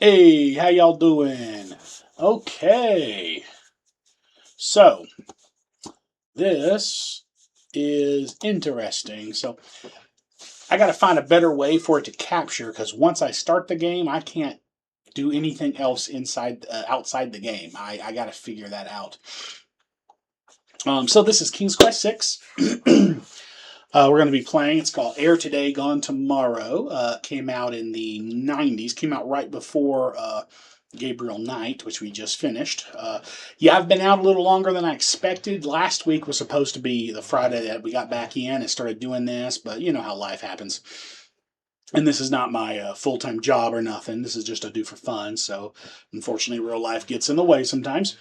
Hey, how y'all doing? Okay, so this is interesting. So I got to find a better way for it to capture because once I start the game, I can't do anything else outside the game. I got to figure that out. So this is King's Quest Six. We're going to be playing. It's called Air Today, Gone Tomorrow. Came out in the '90s. Came out right before Gabriel Knight, which we just finished. Yeah, I've been out a little longer than I expected. Last week was supposed to be the Friday that we got back in and started doing this, but you know how life happens. And this is not my full-time job or nothing. This is just a do for fun. So unfortunately, real life gets in the way sometimes.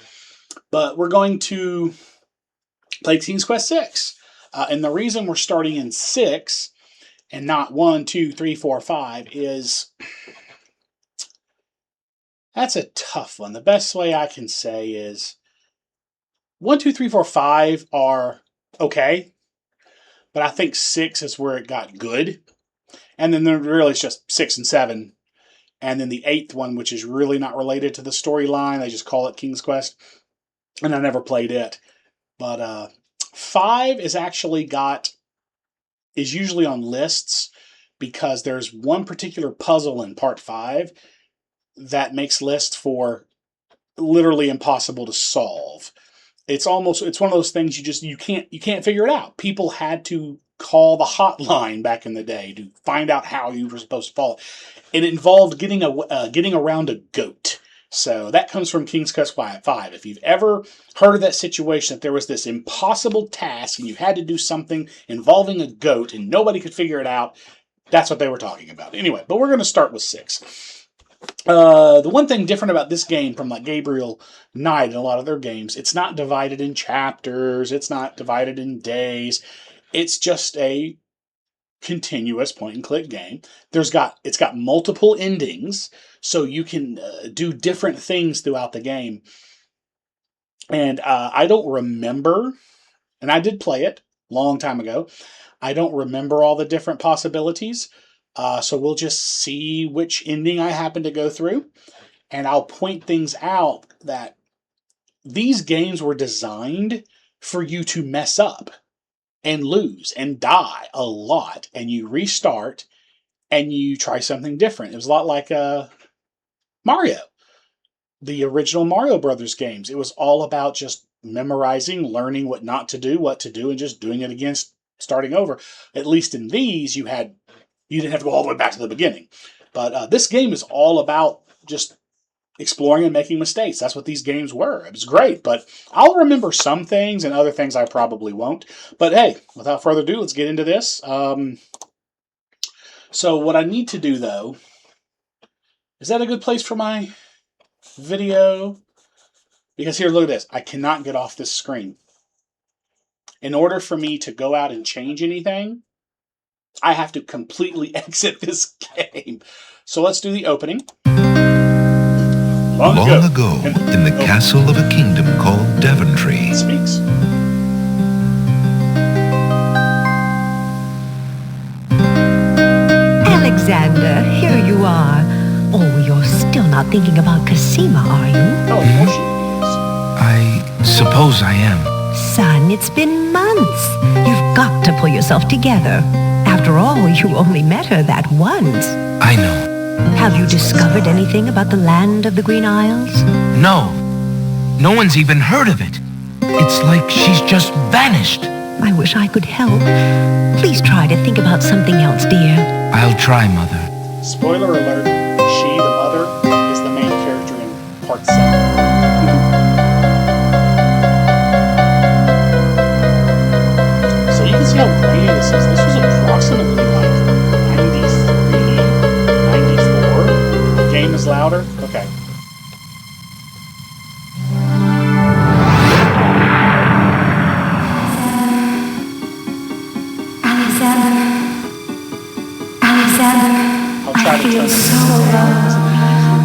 But we're going to play King's Quest 6. And the reason we're starting in 6 and not 1, 2, 3, 4, 5 is that's a tough one. The best way I can say is 1, 2, 3, 4, 5 are okay, but I think 6 is where it got good. And then there really is just 6 and 7. And then the 8th one, which is really not related to the storyline, they just call it King's Quest. And I never played it. But 5 is usually on lists because there's one particular puzzle in part 5 that makes lists for literally impossible to solve. It's one of those things you can't figure it out. People had to call the hotline back in the day to find out how you were supposed to follow. It involved getting around a goat. So that comes from King's Quest 5. If you've ever heard of that situation, that there was this impossible task and you had to do something involving a goat and nobody could figure it out, that's what they were talking about. Anyway, but we're going to start with 6. The one thing different about this game from like Gabriel Knight and a lot of their games, it's not divided in chapters, it's not divided in days. It's just a continuous point and click game. It's got multiple endings, so you can do different things throughout the game. And I don't remember, and I did play it a long time ago. I don't remember all the different possibilities. So we'll just see which ending I happen to go through. And I'll point things out that these games were designed for you to mess up and lose and die a lot. And you restart and you try something different. It was a lot like Mario, the original Mario Brothers games. It was all about just memorizing, learning what not to do, what to do, and just doing it again, starting over. At least in these, you didn't have to go all the way back to the beginning. But this game is all about just exploring and making mistakes. That's what these games were. It was great, but I'll remember some things and other things I probably won't. But hey, without further ado, let's get into this. So what I need to do, though, is that a good place for my video? Because here, look at this. I cannot get off this screen. In order for me to go out and change anything, I have to completely exit this game. So let's do the opening. Long ago, in the castle of a kingdom called Daventry. It speaks. Alexander, here you are. Oh, you're still not thinking about Cosima, are you? Oh, of course she is. I suppose I am. Son, it's been months. You've got to pull yourself together. After all, you only met her that once. I know. Have you discovered anything about the land of the Green Isles? No. No one's even heard of it. It's like she's just vanished. I wish I could help. Please try to think about something else, dear. I'll try, Mother. Spoiler alert, she, the mother, is the main character in part 7. So you can see how grainy this is. This was approximately like 93, 94. The game is louder. Okay. Alexander, I'll try I to feel turn so alone.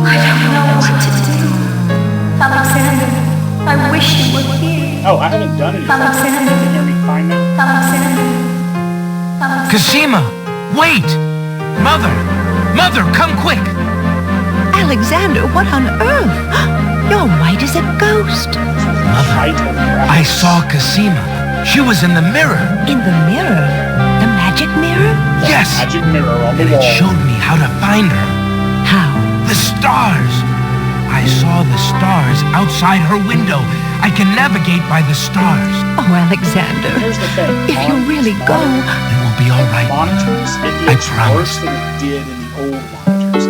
I don't know what to do. Alexander, I wish you were here. Oh, I haven't done anything. Alexander. Can you hear me fine now? Alexander. Cosima! Wait! Mother! Mother, come quick! Alexander, what on earth? You're white as a ghost. Mother, I saw Cosima. She was in the mirror. In the mirror? The magic mirror? Yes. Magic mirror on the And wall. it showed me how to find her. How? The stars. I saw the stars outside her window. I can navigate by the stars. Oh, Alexander, Here's the thing. if you really go... It will be all right. Monitors, it I looks promise. worse than it did in the old monitors.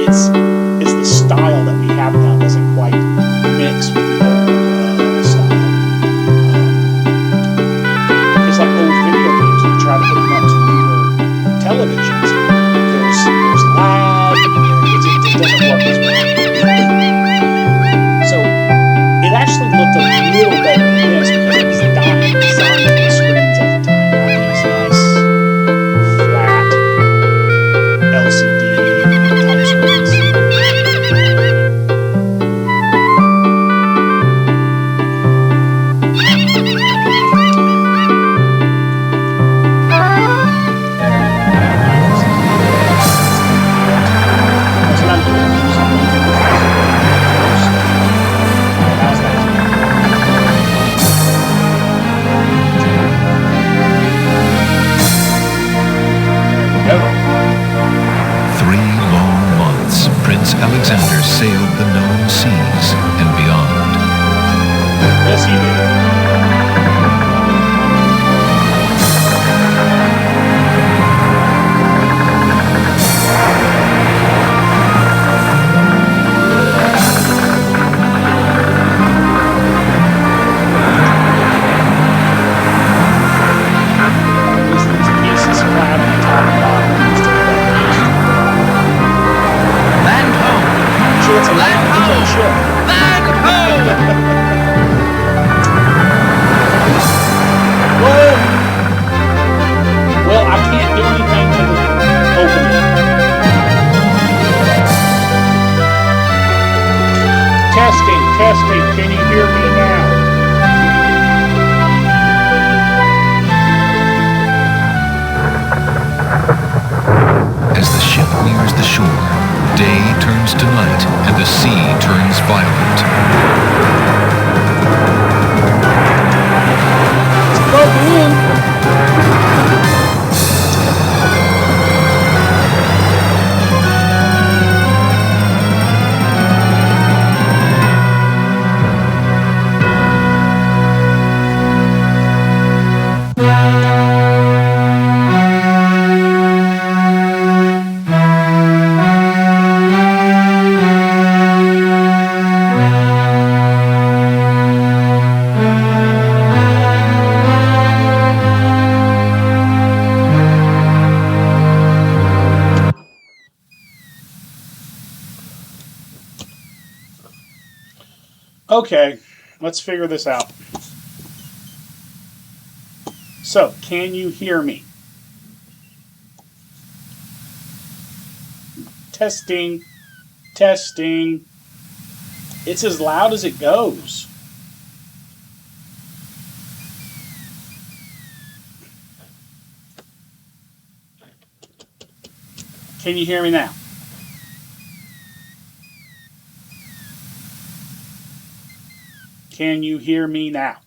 It's the style that we have now doesn't quite mix with the old style. It's like old video games when you try to hook them up to newer televisions. There's lag. It doesn't work as well. So it actually looked a little better than this because it was designed for the screens at the time. Not these nice flat LCD type screens. That's what I'm doing. How's that? There we go. 3 long months, Prince Alexander sailed the known seas and beyond. Yes, he did. These pieces flat on the top and bottom. Just a combination. Land ho! Sure, it's a land ship. Land ho! Whoa! Well, I can't do anything to the opening. Testing, testing. Can you hear me now? As the ship nears the shore, day turns to night and the sea turns violent. It's broken in. Okay, let's figure this out. So, can you hear me? Testing, testing. It's as loud as it goes. Can you hear me now? Can you hear me now?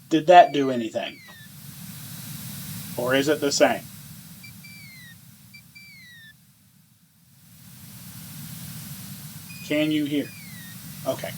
Did that do anything? Or is it the same? Can you hear? Okay.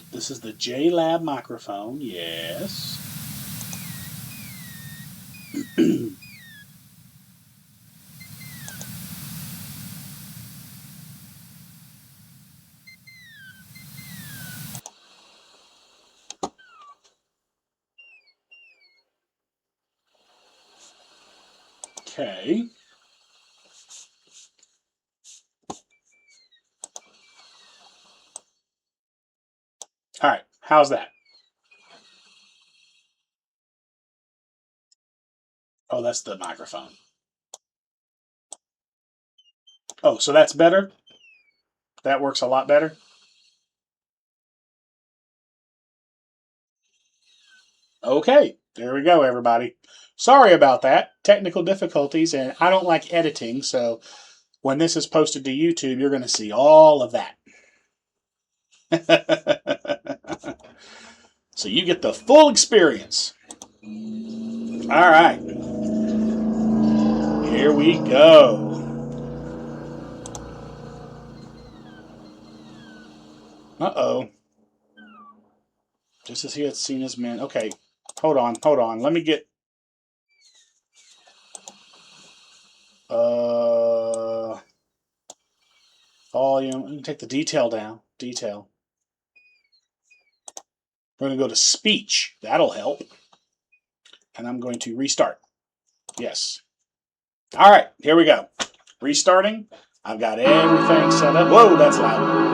This is the JLab microphone, yes. Okay. All right. How's that? Oh, that's the microphone. Oh, so that's better? That works a lot better? Okay. There we go, everybody. Sorry about that. Technical difficulties, and I don't like editing, so when this is posted to YouTube, you're going to see all of that. So you get the full experience. All right. Here we go. Uh-oh. Just as he had seen his men. Okay. Hold on. Let me get... Volume. Let me take the detail down. Detail. We're going to go to speech. That'll help. And I'm going to restart. Yes. All right. Here we go. Restarting. I've got everything set up. Whoa, that's loud.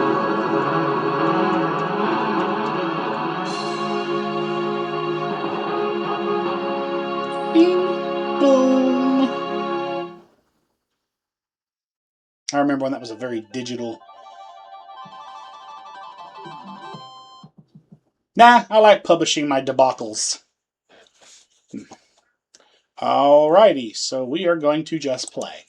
Bing, boom. I remember when that was a very digital... Nah, I like publishing my debacles. Alrighty, so we are going to just play.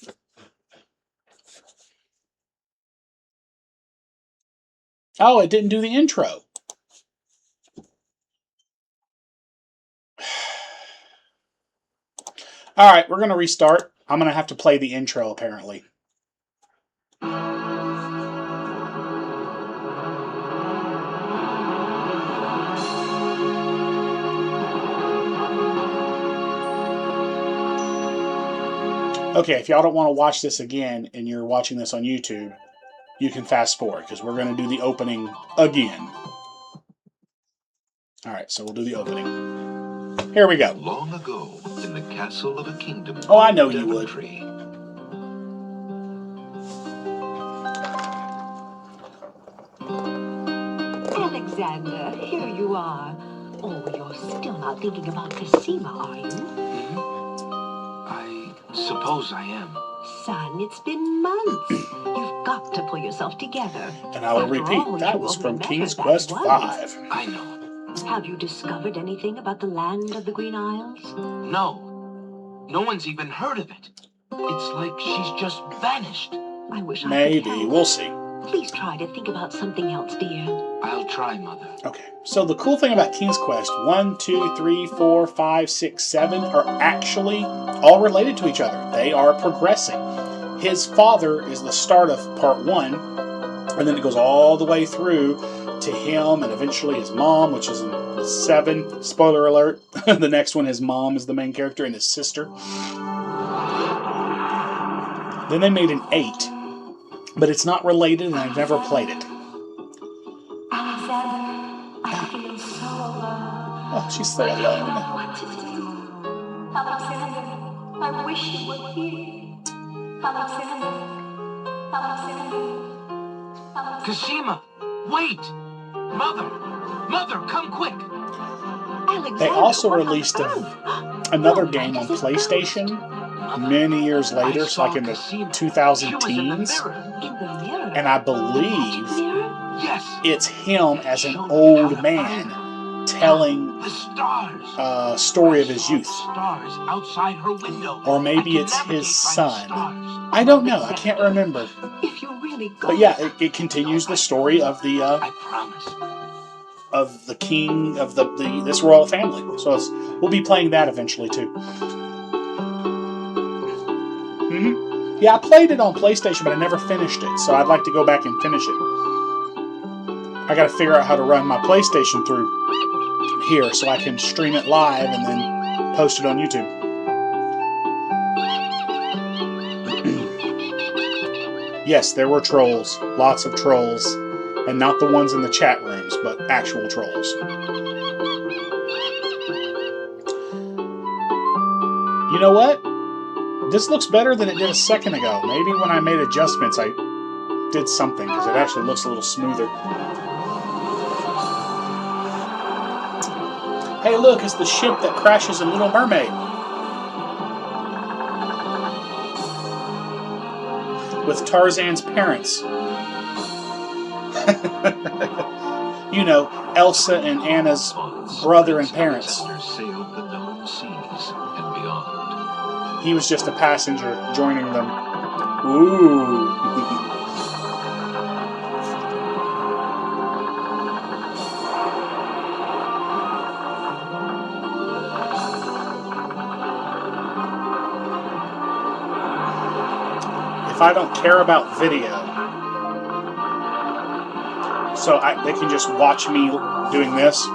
Oh, it didn't do the intro. Alright, we're going to restart. I'm going to have to play the intro, apparently. Okay, if y'all don't want to watch this again and you're watching this on YouTube, you can fast forward because we're going to do the opening again. Alright, so we'll do the opening. Here we go. Long ago, in the castle of a kingdom. Oh, I know you would. Alexander, here you are. Oh, you're still not thinking about Cosima, are you? I suppose I am. Son, it's been months. You've got to pull yourself together. And I will After repeat, all, that you was only from met King's her that Quest once. V. I know. Have you discovered anything about the land of the Green Isles? No. No one's even heard of it. It's like she's just vanished. I wish I Maybe. could help. We'll see. Please try to think about something else, dear. I'll try, Mother. Okay, so the cool thing about King's Quest 1, 2, 3, 4, 5, 6, 7 are actually all related to each other. They are progressing. His father is the start of part 1, and then it goes all the way through to him and eventually his mom, which is in 7. Spoiler alert. The next one, his mom is the main character and his sister. Then they made an 8, but it's not related and I've never played it. Alexander, I feel so alone. Oh, she's so I don't alone. know what to do. Alexander, I wish you were here. Alexander, Alexander. Cosima, wait! Mother, come quick! Alexander, They also what on released earth? another game on PlayStation many years later, so like in the 2000 teens. In the mirror. And I Magic believe mirror? Yes! it's him as an old man telling The stars! a story of his youth. Stars outside her window. Or maybe it's his son. I don't know. I can't remember. If you really go. But yeah, it continues the story of I promise. the king of this royal family. So we'll be playing that eventually too. Yeah, I played it on PlayStation, but I never finished it. So I'd like to go back and finish it. I got to figure out how to run my PlayStation through here so I can stream it live and then post it on YouTube. Yes, there were trolls. Lots of trolls. And not the ones in the chat rooms, but actual trolls. You know what? This looks better than it did a second ago. Maybe when I made adjustments, I did something, because it actually looks a little smoother. Hey, look, it's the ship that crashes in Little Mermaid. With Tarzan's parents. You know, Elsa and Anna's brother and parents. Sailed the known seas and beyond. He was just a passenger joining them. Ooh. If I don't care about video, so they can just watch me doing this.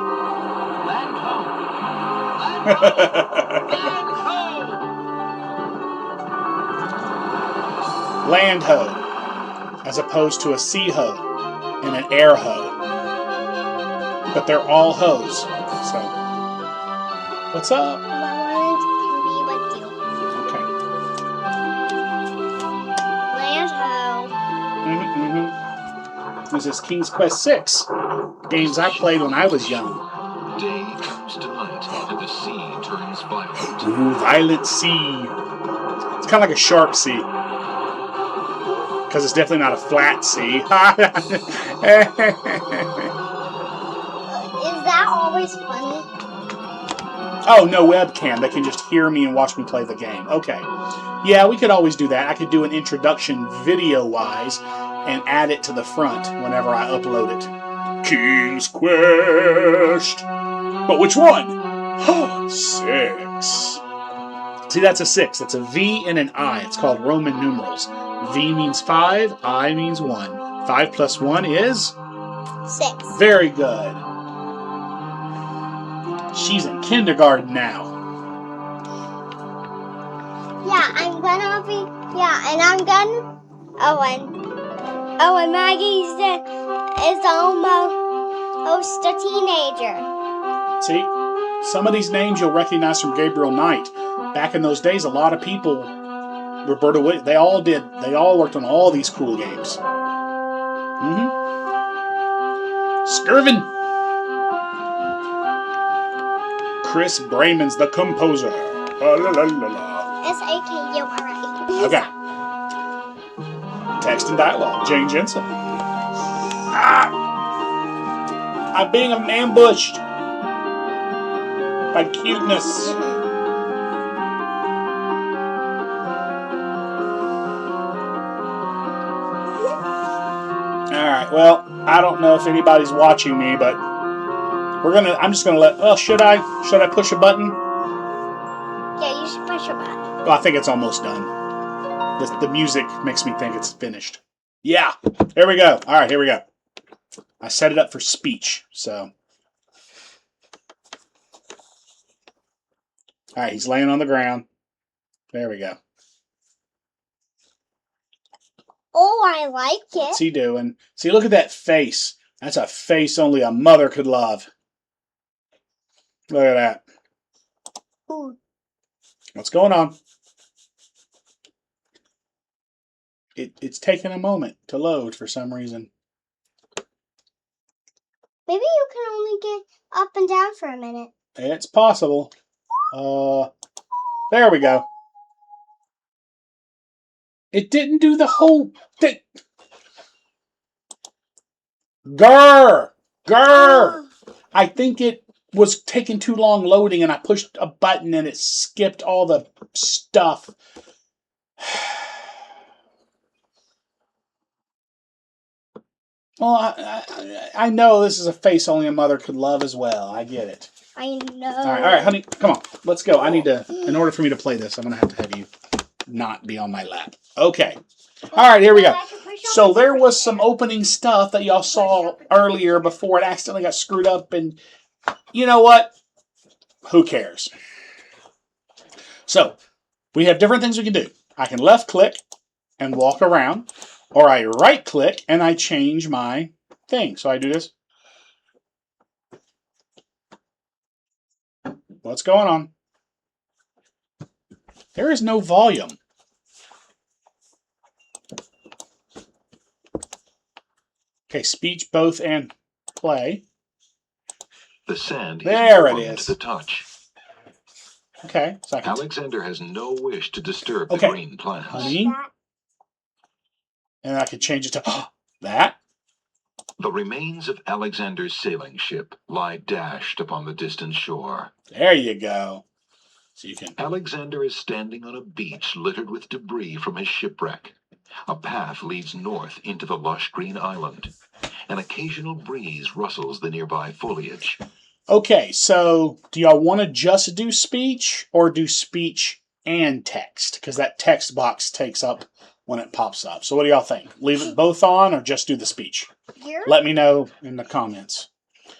Land hoe, as opposed to a sea hoe and an air hoe. But they're all hoes. So, what's up? I wanted to be with you. Okay. Land hoe. This is King's Quest VI. Games I played when I was young. Day turns to night and the sea turns violent. Ooh, violent sea. It's kind of like a sharp sea. Because it's definitely not a flat sea. Is that always funny? Oh, no webcam. They can just hear me and watch me play the game. Okay. Yeah, we could always do that. I could do an introduction video-wise and add it to the front whenever I upload it. King's Quest. But which one? 6. See, that's a 6. That's a V and an I. It's called Roman numerals. V means 5, I means 1. 5 plus 1 is? 6. Very good. She's in kindergarten now. Yeah, I'm gonna be. Yeah, and I'm gonna. And Maggie's is almost a teenager. See, some of these names you'll recognize from Gabriel Knight. Back in those days, a lot of people, Roberta Williams, they all worked on all these cool games. Skirvin. Chris Brayman's the composer. S-A-K-U-R-A. Okay. Text and dialogue. Jane Jensen. I'm being ambushed by cuteness. Alright, well, I don't know if anybody's watching me, but I'm just gonna let, well, should I push a button? Yeah, you should push a button. Well, I think it's almost done. The music makes me think it's finished. Yeah, here we go. Alright, here we go. I set it up for speech, so. Alright, he's laying on the ground. There we go. Oh, I like it. What's he doing? See, look at that face. That's a face only a mother could love. Look at that. Ooh. What's going on? It's taking a moment to load for some reason. Maybe you can only get up and down for a minute. It's possible. There we go. It didn't do the whole thing. Grr! I think it was taking too long loading and I pushed a button and it skipped all the stuff. Well, I know this is a face only a mother could love as well. I get it. I know. All right, honey, come on. Let's go. I need to, in order for me to play this, I'm going to have you not be on my lap. Okay. All right, here we go. So there was some opening stuff that y'all saw earlier before it accidentally got screwed up. And you know what? Who cares? So we have different things we can do. I can left click and walk around. Or I right click and I change my thing. So I do this. What's going on? There is no volume. Okay, speech, both, and play. The sand There it warm is. to the touch. Okay, so I can... Alexander has no wish to disturb Okay. the green plants. Honey. And I can change it to that. The remains of Alexander's sailing ship lie dashed upon the distant shore. There you go. So you can... Alexander is standing on a beach littered with debris from his shipwreck. A path leads north into the lush green island. An occasional breeze rustles the nearby foliage. Okay, so do y'all want to just do speech or do speech and text? Because that text box takes up when it pops up. So what do y'all think? Leave it both on or just do the speech? Here? Let me know in the comments.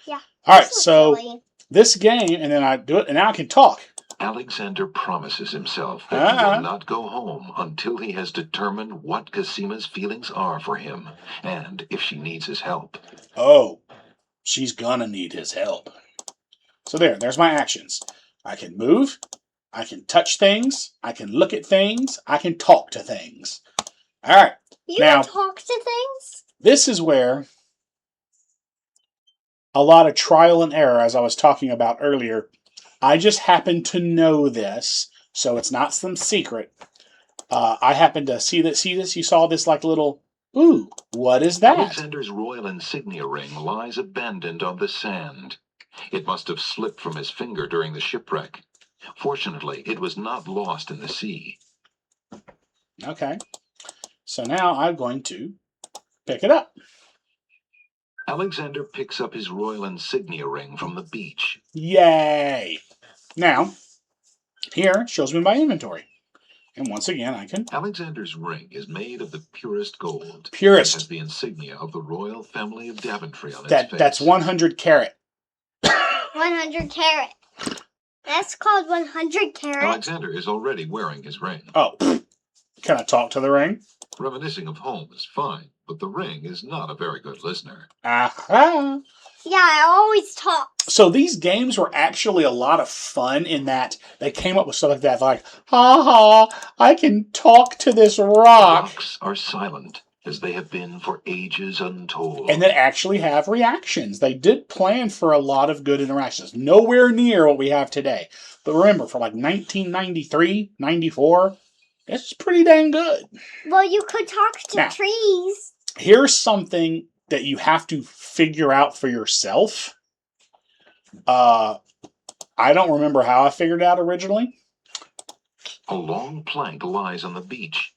Yeah. All right, This was so silly. this game, and then I do it, and now I can talk. Alexander promises himself that he will not go home until he has determined what Casima's feelings are for him, and if she needs his help. Oh, she's gonna need his help. So there's my actions. I can move, I can touch things, I can look at things, I can talk to things. All right, You now talk to things? this is where a lot of trial and error, as I was talking about earlier. I just happen to know this, so it's not some secret. I happen to see this. You saw this like little, ooh, what is that? Alexander's royal insignia ring lies abandoned on the sand. It must have slipped from his finger during the shipwreck. Fortunately, it was not lost in the sea. Okay. So now I'm going to pick it up. Alexander picks up his royal insignia ring from the beach. Yay! Now, here it shows me my inventory. And once again, I can... Alexander's ring is made of the purest gold. Purest. It has the insignia of the royal family of Daventry on its face. That's 100 carat. 100 carat. That's called 100 carat. Alexander is already wearing his ring. Oh, can I talk to the ring? Reminiscing of home is fine, but the ring is not a very good listener. Aha! Yeah, I always talk. So these games were actually a lot of fun in that they came up with stuff like that, like, ha ha, I can talk to this rock. Rocks are silent, as they have been for ages untold. And they actually have reactions. They did plan for a lot of good interactions. Nowhere near what we have today. But remember, for like 1993, 94, it's pretty dang good. Well, you could talk to Now, trees. Here's something that you have to figure out for yourself. I don't remember how I figured it out originally. A long plank lies on the beach.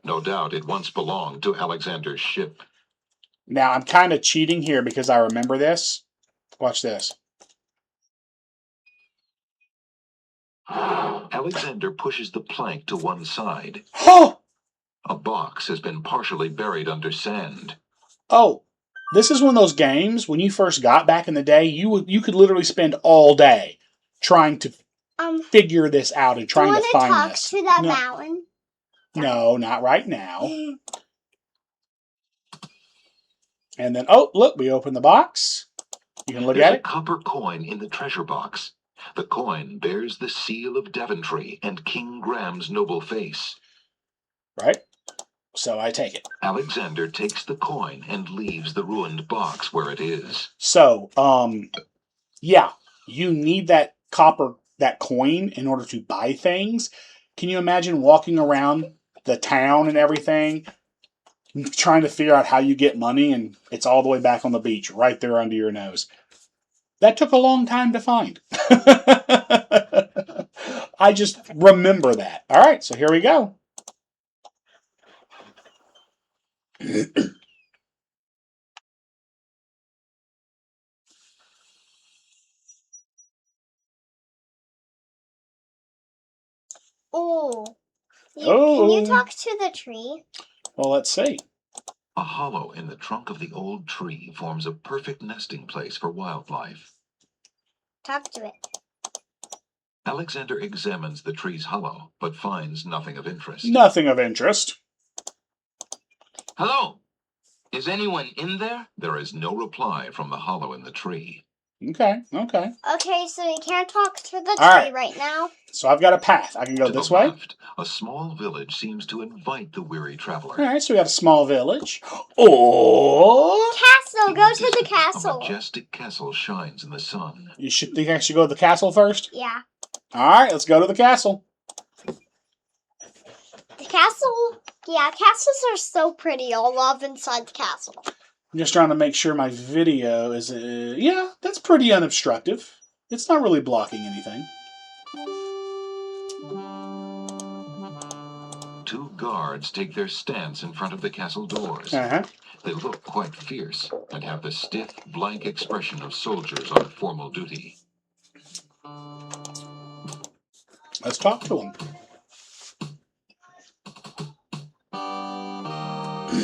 No doubt it once belonged to Alexander's ship. Now, I'm kind of cheating here because I remember this. Watch this. Alexander pushes the plank to one side. Oh! A box has been partially buried under sand. Oh, this is one of those games, when you first got back in the day, you could literally spend all day trying to figure this out and trying to find this. Do you want to talk to that mountain? No, not right now. And then, oh, look, we open the box. You can look There's at a it. copper coin in the treasure box. The coin bears the seal of Daventry and King Graham's noble face. Right? So I take it. Alexander takes the coin and leaves the ruined box where it is. So, yeah, you need that coin in order to buy things. Can you imagine walking around the town and everything, trying to figure out how you get money, and it's all the way back on the beach, right there under your nose? That took a long time to find. I just remember that. All right, so here we go. Oh. Can Oh. you talk to the tree? Well, let's see. A hollow in the trunk of the old tree forms a perfect nesting place for wildlife. Talk to it. Alexander examines the tree's hollow, but finds nothing of interest. Nothing of interest. Hello? Is anyone in there? There is no reply from the hollow in the tree. Okay. Okay, so you can't talk to the All tree right. right now. So I've got a path. I can go To this the way. left, a small village seems to invite the weary traveler. All right, so we got a small village. Or Castle, go In to the distance, A castle. majestic castle shines in the sun. you should think I should go to the castle first? Yeah. All right, let's go to the castle. The castle, castles are so pretty. I'll love inside the castle. I'm just trying to make sure my video is... yeah, that's pretty unobstructive. It's not really blocking anything. Two guards take their stance in front of the castle doors. Uh-huh. They look quite fierce and have the stiff, blank expression of soldiers on formal duty. Let's talk to them.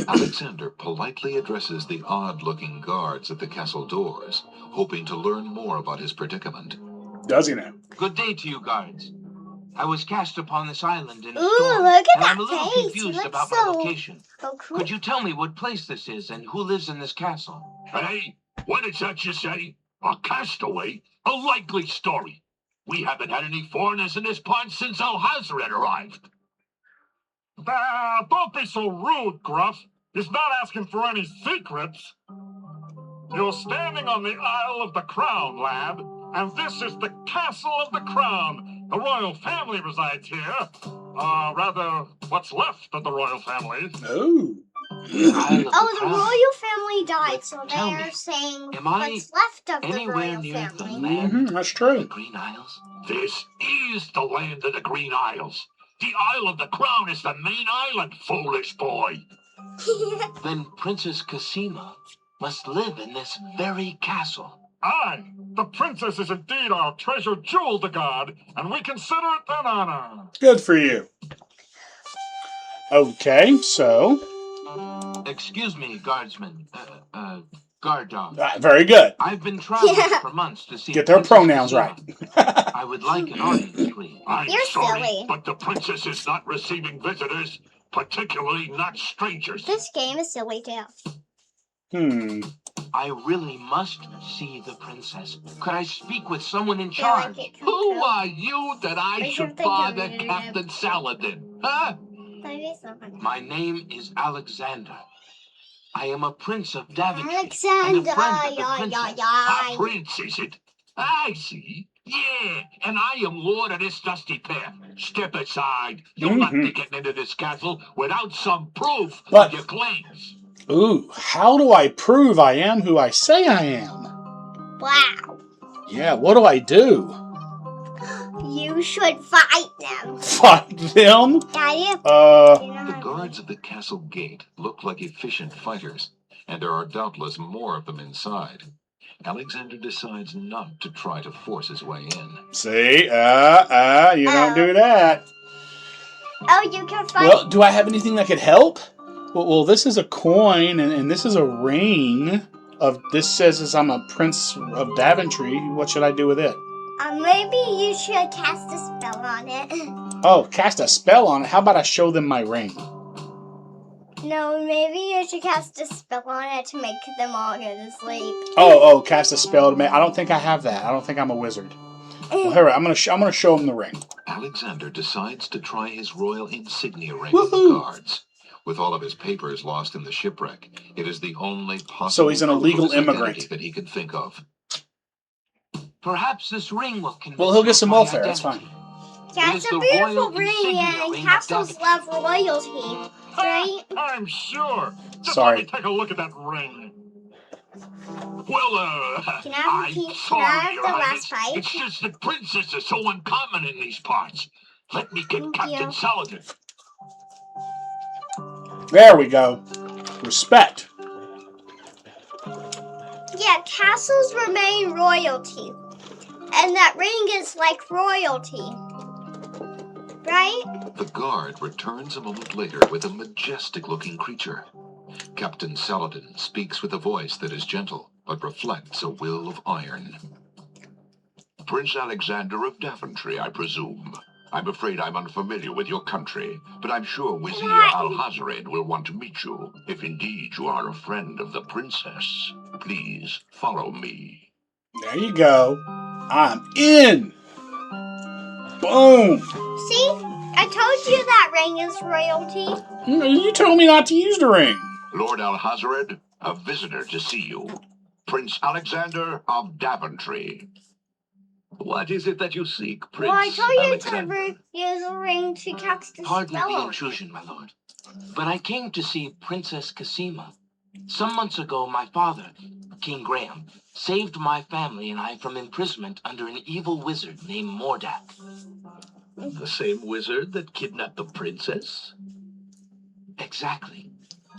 Alexander politely addresses the odd-looking guards at the castle doors, hoping to learn more about his predicament. Does he now? Good day to you, guards. I was cast upon this island in a Ooh, storm, look at and I'm a that little face. He confused looks about so- my location. Oh, cool. Could you tell me what place this is and who lives in this castle? Hey, what is that you say? A castaway? A likely story. We haven't had any foreigners in this part since Alhazred arrived. Don't be so rude, Gruff. He's not asking for any secrets. You're standing on the Isle of the Crown, lad, and this is the Castle of the Crown. The royal family resides here. Rather, what's left of the royal family. Oh. Oh, the royal family died, so they Tell are me, saying am I what's left of the anywhere royal near the family. land Mm-hmm, that's of the true. Green Isles? This is the land of the Green Isles. The Isle of the Crown is the main island, foolish boy. Then Princess Cassima must live in this very castle. Aye, the princess is indeed our treasured jewel to guard, and we consider it an honor. Good for you. Okay, so... Excuse me, guardsman. Guard dog. very good. I've been traveling Yeah. for months to see Get their Princess pronouns Cassima. right. I would like an audience, please. I'm You're sorry, silly. but the princess is not receiving visitors, particularly not strangers. This game is silly too. I really must see the princess. Could I speak with someone in Yeah, like charge? it. Who are you that I I should should think bother of it. Captain Saladin? Huh? That is so funny. My name is Alexander. I am a prince of Daventry. Alexander, and a friend of the princess. A prince, is it? I see. Yeah, and I am lord of this dusty path. Step aside. You'll not be getting into this castle without some proof But- of your claims. Ooh, how do I prove I am who I say I am? Wow. Yeah, what do I do? You should fight them. Fight them? Yeah, you The guards at the castle gate look like efficient fighters, and there are doubtless more of them inside. Alexander decides not to try to force his way in. See? You don't do that. Oh, you can fight. Well, do I have anything that could help? Well, this is a coin, and this is a ring. This says I'm a prince of Daventry. What should I do with it? Maybe you should cast a spell on it. Oh, cast a spell on it. How about I show them my ring? No, maybe you should cast a spell on it to make them all go to sleep. Oh, cast a spell to make. I don't think I have that. I don't think I'm a wizard. Well, here, I'm gonna show them the ring. Alexander decides to try his royal insignia ring Woohoo! with the guards. With all of his papers lost in the shipwreck, it is the only possible So he's an proof of illegal his identity immigrant. that he can think of. Perhaps this ring will convince Well, he'll you get of some my welfare. That's identity. fine. Yeah, It it's is a the beautiful royal ring, insignia and ring of castles Daventry. love royalty, right? I'm sure. Just Sorry. let me take a look at that ring. Well, Can I have I'm the- can I sorry, have Your the Highness. last fight? It's just that princess is so uncommon in these parts. Let me get Thank Captain you. Saladin. There we go. Respect. Yeah, castles remain royalty. And that ring is like royalty. Right? The guard returns a moment later with a majestic-looking creature. Captain Saladin speaks with a voice that is gentle, but reflects a will of iron. Prince Alexander of Daventry, I presume. I'm afraid I'm unfamiliar with your country, but I'm sure Wazir Alhazred will want to meet you, if indeed you are a friend of the princess. Please follow me. There you go. I'm in. Boom. See? I told you that ring is royalty. You told me not to use the ring. Lord Alhazared, a visitor to see you. Prince Alexander of Daventry. What is it that you seek, Prince Well, I told you Alexander? to use a ring to cast a Pardon spell the on it. intrusion, my lord, but I came to see Princess Cassima. Some months ago, my father, King Graham, saved my family and I from imprisonment under an evil wizard named Mordak. The same wizard that kidnapped the princess? Exactly.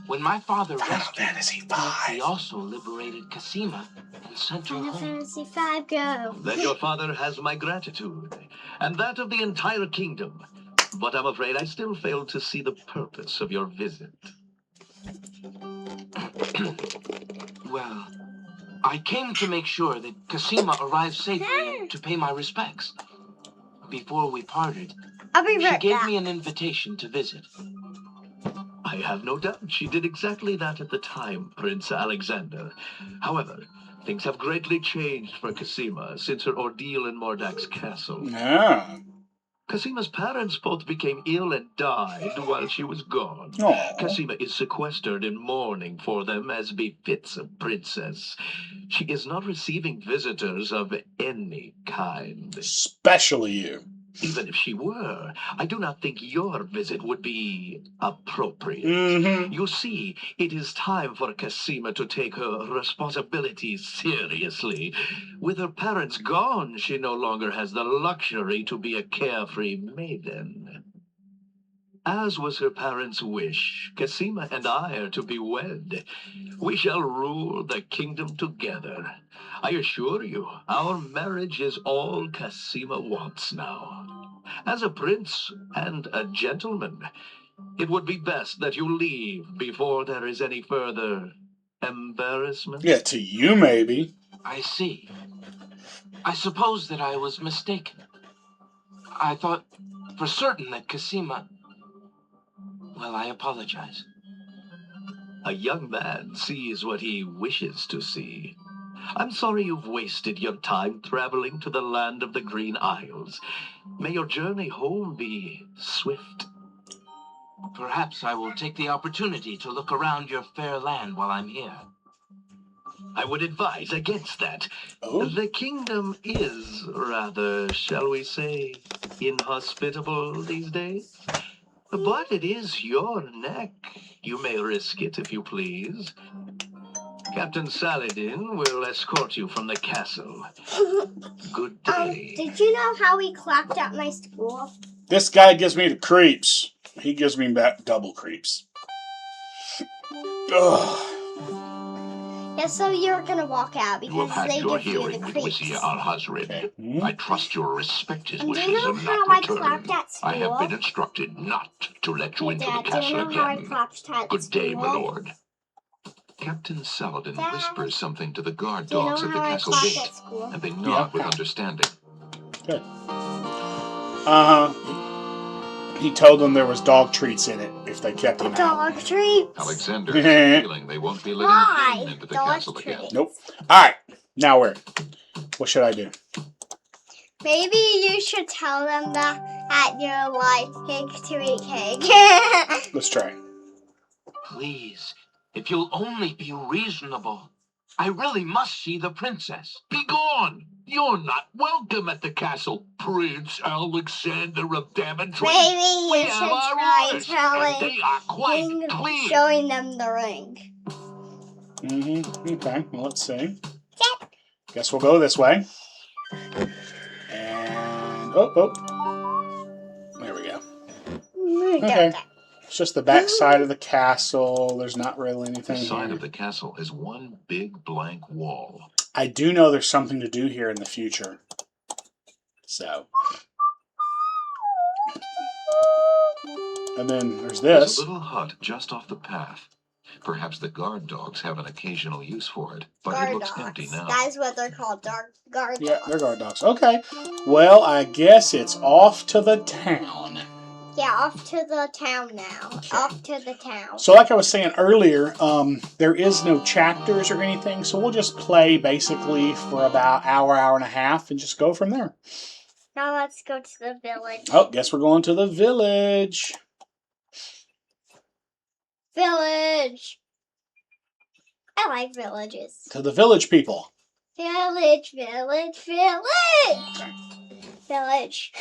When my father Final rescued Fantasy her, he V. also liberated Cassima and sent her Final home. Fantasy V, go. Then your father has my gratitude, and that of the entire kingdom. But I'm afraid I still fail to see the purpose of your visit. Well, I came to make sure that Cassima arrived safely and to pay my respects. Before we parted, I'll be she right gave back. me an invitation to visit. I have no doubt she did exactly that at the time, Prince Alexander. However, things have greatly changed for Cassima since her ordeal in Mordak's castle. Yeah. Cassima's parents both became ill and died while she was gone. Aw. Cassima is sequestered in mourning for them as befits a princess. She is not receiving visitors of any kind. Especially you. Even if she were, I do not think your visit would be appropriate. Mm-hmm. You see, it is time for Cassima to take her responsibilities seriously. With her parents gone, she no longer has the luxury to be a carefree maiden. As was her parents' wish, Cassima and I are to be wed. We shall rule the kingdom together. I assure you, our marriage is all Cassima wants now. As a prince and a gentleman, it would be best that you leave before there is any further embarrassment. Yeah, to you maybe. I see. I suppose that I was mistaken. I thought for certain that Cassima... Well, I apologize. A young man sees what he wishes to see. I'm sorry you've wasted your time traveling to the land of the Green Isles. May your journey home be swift. Perhaps I will take the opportunity to look around your fair land while I'm here. I would advise against that. Oh. The kingdom is rather, shall we say, inhospitable these days. But it is your neck. You may risk it if you please. Captain Saladin will escort you from the castle. Good day. Did you know how he clapped at my school? This guy gives me the creeps. He gives me back double creeps. Ugh. Yeah, so you're gonna walk out You have because had they your give you the hearing with creeps. Wizir Alhazared. I trust you'll respect his And do wishes you know and how not I return. clapped at I have school? been instructed not to let you Hey, into Dad, the do you castle know how I again. clapped at Good day, my school? lord. Captain Saladin Dad, whispers something to the guard do you know dogs at the how I castle clapped gate, at school? and they nod with Yeah. understanding. Good. He told them there was dog treats in it if they kept him out. Dog treats. Alexander has a feeling they won't be letting Why? him into the Dog castle again. treats. Nope. Alright. Now where? What should I do? Maybe you should tell them that you like cake to eat cake. Let's try. Please, if you'll only be reasonable. I really must see the princess. Be gone! You're not welcome at the castle, Prince Alexander of Daventry. Maybe We you have should our try orders, and they are quite telling, clear. showing them the ring. Mm-hmm. Okay. Well, let's see. Guess we'll go this way. And there we go. Okay. It's just the back side of the castle. There's not really The anything side here. of the castle is one big blank wall. I do know there's something to do here in the future. So. And then there's There's this. a little hut just off the path. Perhaps the guard dogs have an occasional use for it, but Guard it looks dogs. empty now. That is what they're called, guard Yeah, dogs. they're guard dogs. Okay. Well, I guess it's off to the town. Yeah, off to the town now. Okay. Off to the town. So like I was saying earlier, there is no chapters or anything, so we'll just play basically for about hour and a half and just go from there. Now let's go to the village. Oh, guess we're going to the village. Village! I like villages. To the village people. Village, village, village! Village.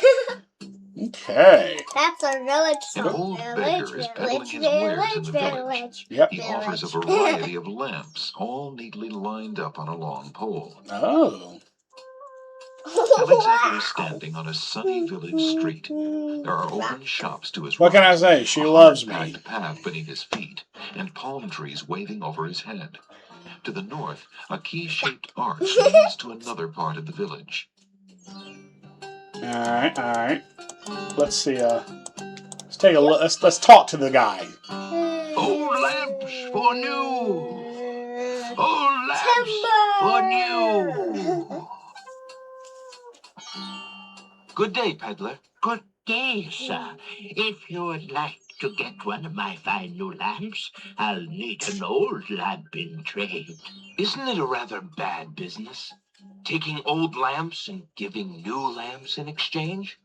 Okay. That's our village An song. old Village, beggar is village, peddling his wares in village, the village. village. Yep. He offers a Village. variety of lamps, all neatly lined up on a long pole. Oh. Alexander is standing on a sunny village street. There are open shops to his What can I right, say? She a loves me. hard-packed path beneath his feet, and palm trees waving over his head. To the north, a key-shaped arch leads to another part of the village. Alright. Let's see, let's take a look. Let's talk to the guy. Old lamps for new! Old lamps for new! Good day, peddler. Good day, sir. If you would like to get one of my fine new lamps, I'll need an old lamp in trade. Isn't it a rather bad business? Taking old lamps and giving new lamps in exchange?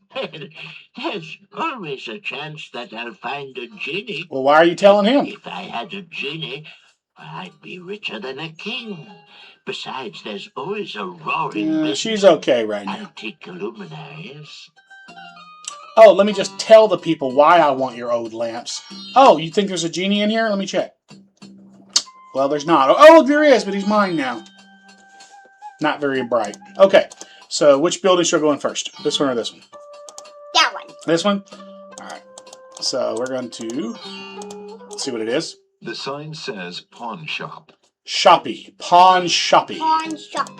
There's always a chance that I'll find a genie. Well, why are you telling him? If I had a genie, I'd be richer than a king. Besides, there's always a roaring business. She's okay right now. Antique luminaries. Oh, let me just tell the people why I want your old lamps. Oh, you think there's a genie in here? Let me check. Well, there's not. Oh, look, there is, but he's mine now. Not very bright. Okay, so which building should I go in first? This one or this one? That one. This one? Alright. So we're going to see what it is. The sign says pawn shop. Shoppy. Pawn shoppy. Pawn shop.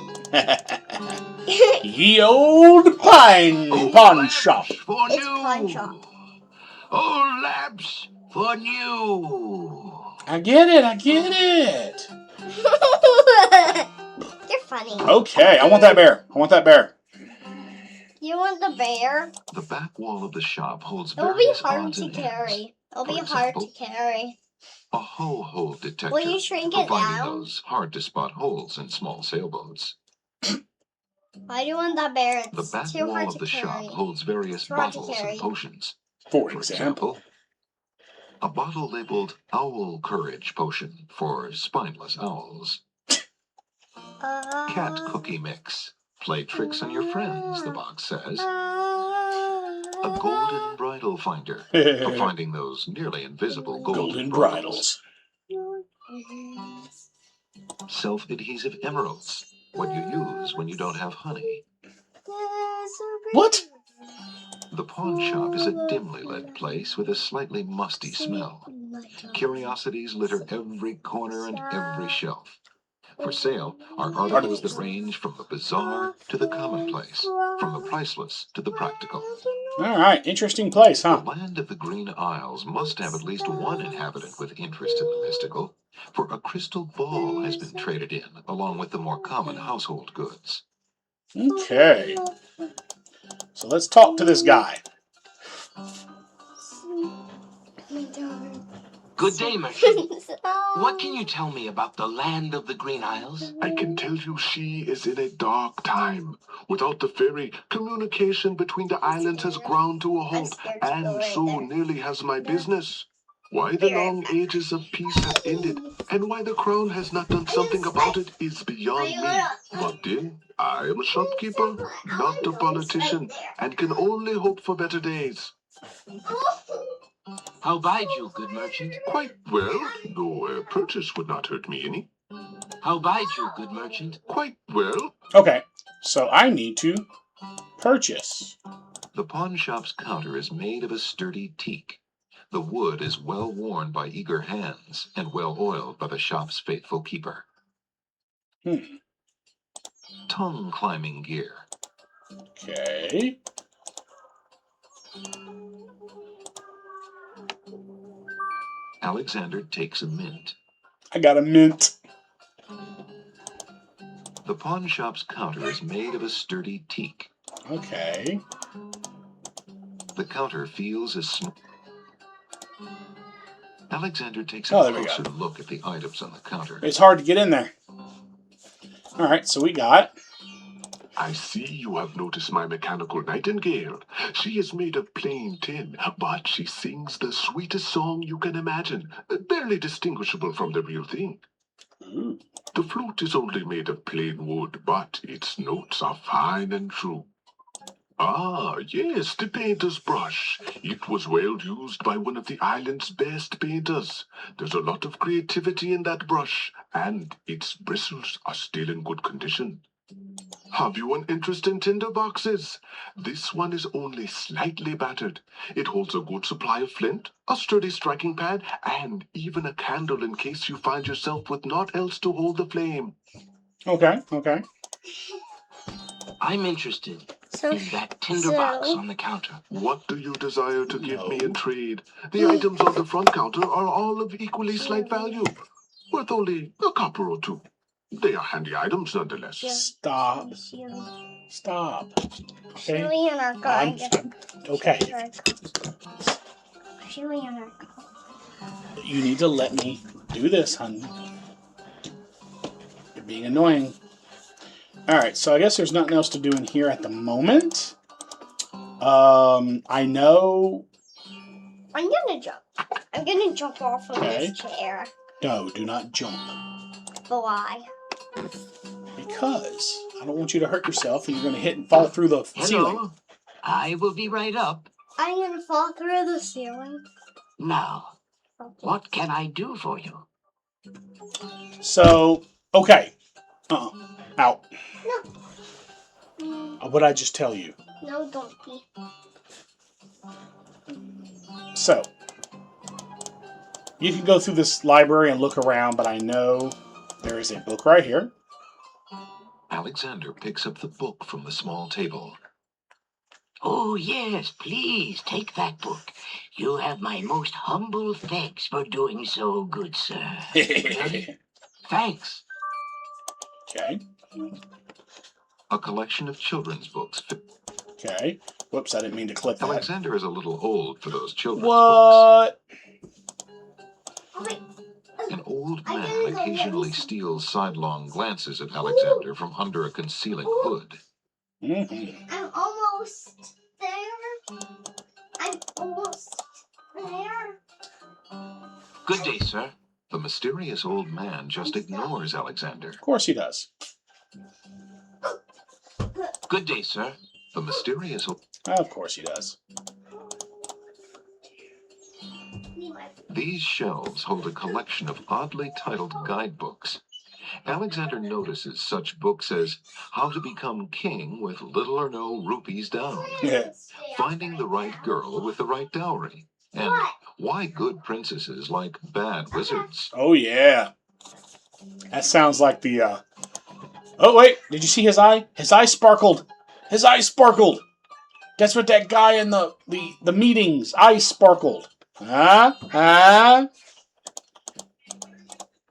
Ye old pawn lamps shop. For It's new! pawn shop. Old lamps for new! I get it. You're funny. Okay, I want that bear. You want the bear? The back wall of the shop holds It will be various hard odds to and ends. carry. It'll For be hard to example, carry. A hole detector Will you shrink for it finding down? those hard-to-spot holes in small sailboats. Why do you want that bear? The It's back too wall hard of to the shop carry. holds various It's hard to bottles carry. and potions. For For example. example, a bottle labeled Owl Courage Potion for spineless owls. Cat Cookie Mix. Play tricks on your friends, the box says. A golden bridle finder for finding those nearly invisible golden bridles. Self-adhesive emeralds. What you use when you don't have honey. What? The pawn shop is a dimly lit place with a slightly musty smell. Curiosities litter every corner and every shelf. For sale are articles that range from the bizarre to the commonplace, from the priceless to the practical. Alright, interesting place, The huh? land of the Green Isles must have at least one inhabitant with interest in the mystical, for a crystal ball has been traded in, along with the more common household goods. Okay. So let's talk to this guy. Good day, merchant. What can you tell me about the land of the Green Isles? I can tell you she is in a dark time. Without the ferry, communication between the islands has ground to a halt, and so nearly has my business. Why the long ages of peace have ended, and why the crown has not done something about it is beyond me. But then, I am a shopkeeper, not a politician, and can only hope for better days. How bide you, good merchant? Quite well, though a purchase would not hurt me any. How bide you, good merchant? Quite well. Okay, so I need to purchase. The pawn shop's counter is made of a sturdy teak. The wood is well worn by eager hands and well oiled by the shop's faithful keeper. Tongue climbing gear. Okay. Alexander takes a mint. I got a mint. The pawn shop's counter is made of a sturdy teak. Okay. The counter feels as smooth. Alexander takes Oh, a there we closer go. look at the items on the counter. It's hard to get in there. All right, so we got... I see you have noticed my mechanical nightingale. She is made of plain tin, but she sings the sweetest song you can imagine, barely distinguishable from the real thing. Ooh. The flute is only made of plain wood, but its notes are fine and true. Ah, yes, the painter's brush. It was well used by one of the island's best painters. There's a lot of creativity in that brush, and its bristles are still in good condition. Have you an interest in tinder boxes? This one is only slightly battered. It holds a good supply of flint, a sturdy striking pad, and even a candle in case you find yourself with naught else to hold the flame. Okay, okay. I'm interested in that tinder box on the counter. What do you desire to give me in trade? The items on the front counter are all of equally slight value, worth only a copper or two. They are handy items nonetheless. Stop. Stop. Okay. Surely you're not going to Okay. Surely you're not going. You need to let me do this, honey. You're being annoying. Alright, so I guess there's nothing else to do in here at the moment. I know... I'm gonna jump. I'm gonna jump off of this chair. No, do not jump. But why? Because I don't want you to hurt yourself and you're going to hit and fall through the ceiling. Hello. I will be right up. I'm gonna fall through the ceiling. Now, what can I do for you? So, okay. Out. No. What'd I just tell you? No, donkey. So, you can go through this library and look around, but I know there is a book right here. Alexander picks up the book from the small table. Oh, yes, please, take that book. You have my most humble thanks for doing so, good sir. Thanks. Okay. A collection of children's books. Okay. Whoops, I didn't mean to click that. Alexander is a little old for those children's What? books. An old man occasionally steals sidelong glances at Alexander from under a concealing hood. Mm-hmm. I'm almost there. I'm almost there. Good day, sir. The mysterious old man just ignores Alexander. Of course he does. Good day, sir. The mysterious old... Of course he does. These shelves hold a collection of oddly titled guidebooks. Alexander notices such books as How to Become King with Little or No Rupees Down, Finding the Right Girl with the Right Dowry, and Why Good Princesses Like Bad Wizards. Oh, yeah. That sounds like the, Oh, wait. Did you see his eye? His eye sparkled. His eye sparkled. That's what that guy in the meetings, eye sparkled. Huh?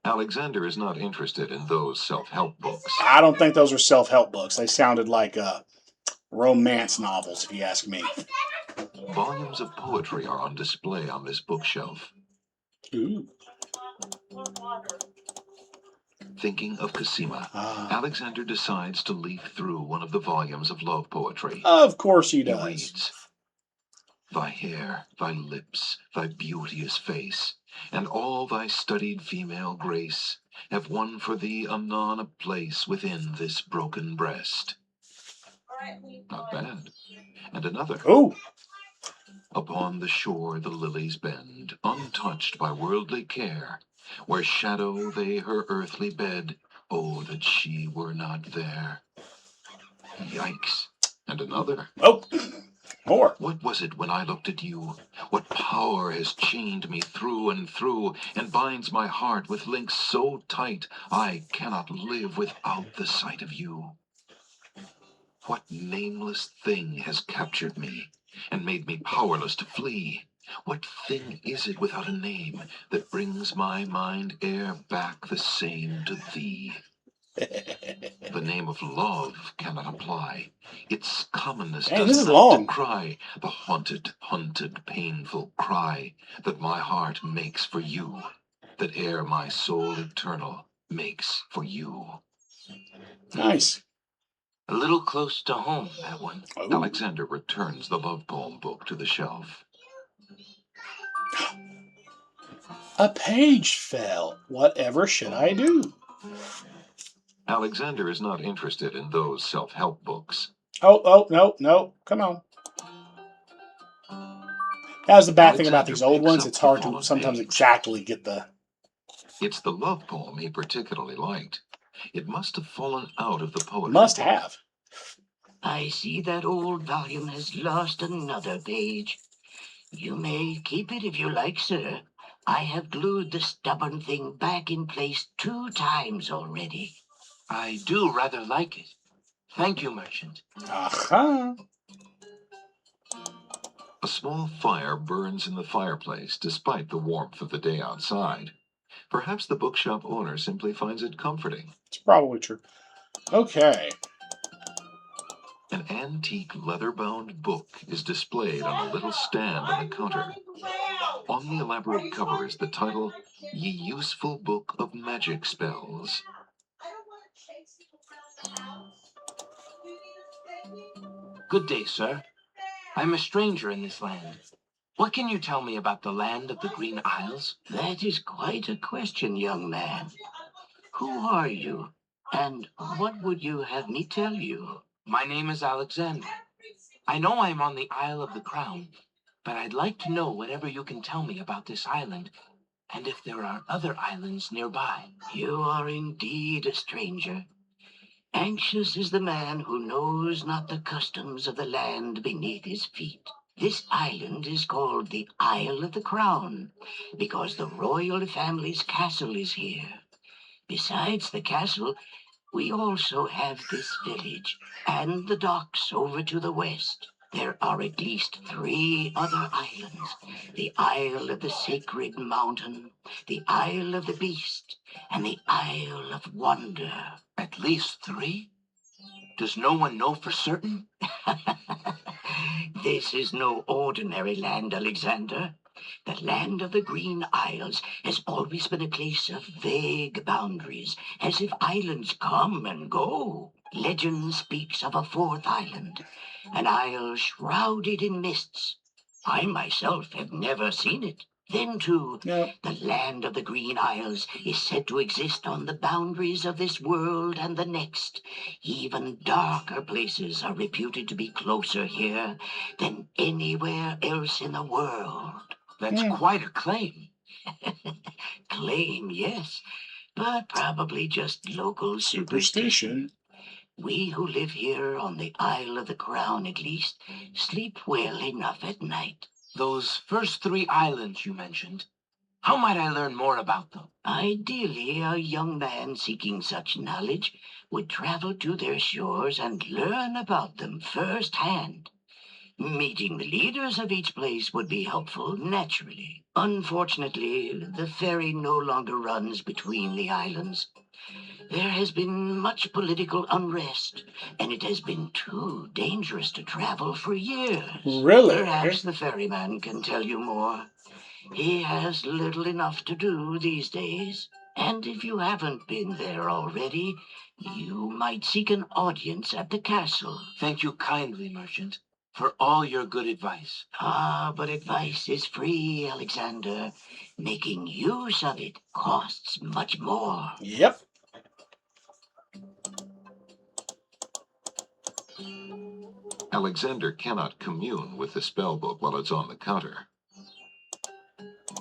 Alexander is not interested in those self-help books. I don't think those are self-help books. They sounded like romance novels, if you ask me. Volumes of poetry are on display on this bookshelf. Ooh. Thinking of Cosima, Alexander decides to leaf through one of the volumes of love poetry. Of course he He does. reads, Thy hair, thy lips, thy beauteous face, and all thy studied female grace have won for thee anon a place within this broken breast. Not bad. And another. Oh. Upon the shore the lilies bend, untouched by worldly care, where shadow they her earthly bed. Oh, that she were not there. Yikes. And another. Oh. More. What was it when I looked at you? What power has chained me through and through, and binds my heart with links so tight I cannot live without the sight of you? What nameless thing has captured me, and made me powerless to flee? What thing is it without a name, that brings my mind e'er back the same to thee? The name of love cannot apply. Its commonness Dang, this does is not long. decry the haunted, painful cry that my heart makes for you, that ere my soul eternal makes for you. Nice. A little close to home, that one. Oh. Alexander returns the love poem book to the shelf. A page fell. Whatever should I do? Alexander is not interested in those self-help books. Oh, no. Come on. That's the bad thing about these old ones. It's hard to sometimes exactly get the... It's the love poem he particularly liked. It must have fallen out of the poetry Must book. have. I see that old volume has lost another page. You may keep it if you like, sir. I have glued the stubborn thing back in place 2 times already. I do rather like it. Thank you, merchant. Aha. A small fire burns in the fireplace despite the warmth of the day outside. Perhaps the bookshop owner simply finds it comforting. It's probably true. Okay. An antique leather-bound book is displayed on a little stand on the counter. On the elaborate cover is the title, Ye Useful Book of Magic Spells. Good day, sir. I'm a stranger in this land. What can you tell me about the land of the Green Isles? That is quite a question, young man. Who are you? And what would you have me tell you? My name is Alexander. I know I'm on the Isle of the Crown, but I'd like to know whatever you can tell me about this island, and if there are other islands nearby. You are indeed a stranger. Anxious is the man who knows not the customs of the land beneath his feet. This island is called the Isle of the Crown, because the royal family's castle is here. Besides the castle, we also have this village, and the docks over to the west. There are at least 3 other islands. The Isle of the Sacred Mountain, the Isle of the Beast, and the Isle of Wonder. At least 3? Does no one know for certain? This is no ordinary land, Alexander. The land of the Green Isles has always been a place of vague boundaries, as if islands come and go. Legend speaks of a 4th island, an isle shrouded in mists. I myself have never seen it. Then, too, the land of the Green Isles is said to exist on the boundaries of this world and the next. Even darker places are reputed to be closer here than anywhere else in the world. That's quite a claim. Claim, yes, but probably just local superstition. We who live here on the Isle of the Crown, at least, sleep well enough at night. Those first 3 islands you mentioned, how might I learn more about them? Ideally, a young man seeking such knowledge would travel to their shores and learn about them firsthand. Meeting the leaders of each place would be helpful, naturally. Unfortunately, the ferry no longer runs between the islands. There has been much political unrest, and it has been too dangerous to travel for years. Really? Perhaps the ferryman can tell you more. He has little enough to do these days. And if you haven't been there already, you might seek an audience at the castle. Thank you kindly, merchant, for all your good advice. But advice is free, Alexander. Making use of it costs much more. Yep. Alexander cannot commune with the spellbook while it's on the counter.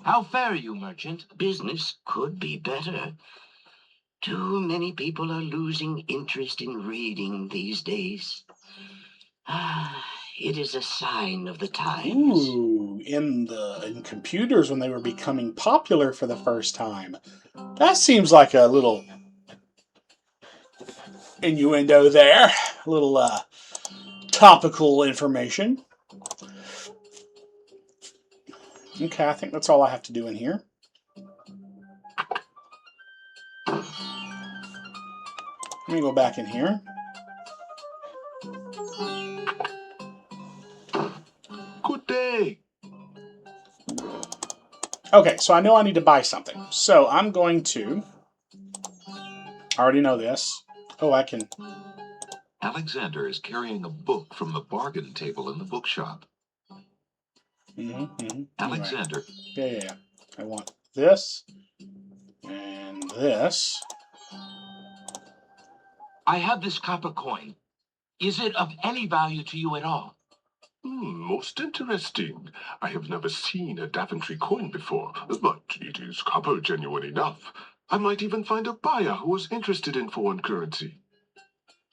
How fare you, merchant? Business could be better. Too many people are losing interest in reading these days. It is a sign of the times. Ooh, in computers when they were becoming popular for the first time. That seems like a little innuendo there. A little topical information. Okay, I think that's all I have to do in here. Let me go back in here. Good day. Okay, so I know I need to buy something. So I'm going to... I already know this. Oh, I can... Alexander is carrying a book from the bargain table in the bookshop. Alexander. Anyway. Yeah. I want this. And this. I have this copper coin. Is it of any value to you at all? Most interesting. I have never seen a Daventry coin before, but it is copper genuine enough. I might even find a buyer who is interested in foreign currency.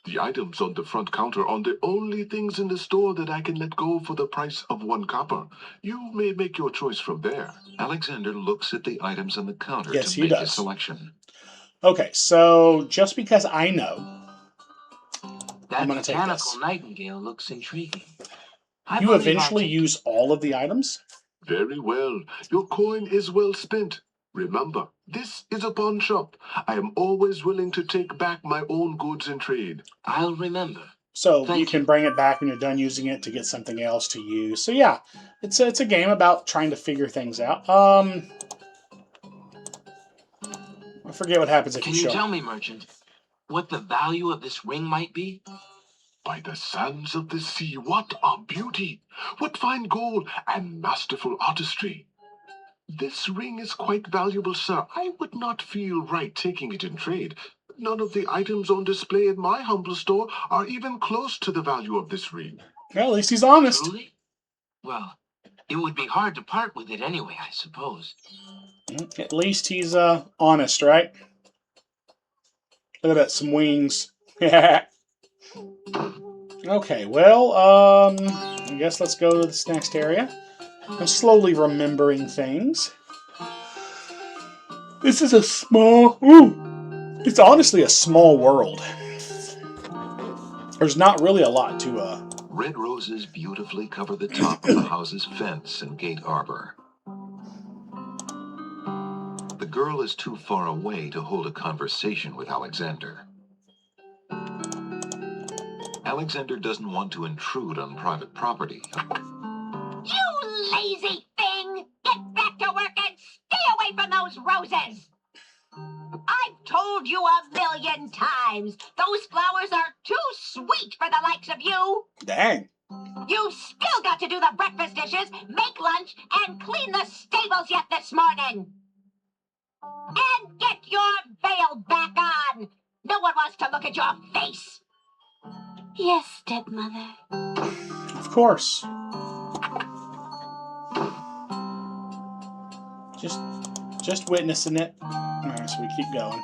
The items on the front counter are the only things in the store that I can let go for the price of 1 copper. You may make your choice from there. Alexander looks at the items on the counter Yes, to he make does. his selection. Okay, so just because I know, That I'm going to take mechanical this. nightingale looks intriguing. You eventually use all of the items? Very well. Your coin is well spent. Remember, this is a pawn shop. I am always willing to take back my own goods in trade. I'll remember. So you can bring it back when you're done using it to get something else to use. So yeah, it's a game about trying to figure things out. I forget what happens if Can you you show. tell me, merchant, what the value of this ring might be? By the sands of the sea, what a beauty! What fine gold and masterful artistry! This ring is quite valuable, sir. I would not feel right taking it in trade. None of the items on display in my humble store are even close to the value of this ring. Well, at least he's honest. Truly? Well, it would be hard to part with it anyway, I suppose. At least he's honest, right? Look at that, some wings. Okay, well, I guess let's go to this next area. I'm slowly remembering things. This is a small... Ooh! It's honestly a small world. There's not really a lot to... Red roses beautifully cover the top of the house's fence and gate arbor. The girl is too far away to hold a conversation with Alexander. Alexander doesn't want to intrude on private property. You lazy thing! Get back to work and stay away from those roses! I've told you 1,000,000 times, those flowers are too sweet for the likes of you! Dang. You've still got to do the breakfast dishes, make lunch, and clean the stables yet this morning! And get your veil back on! No one wants to look at your face! Yes, stepmother. Of course. Just witnessing it. Alright, so we keep going.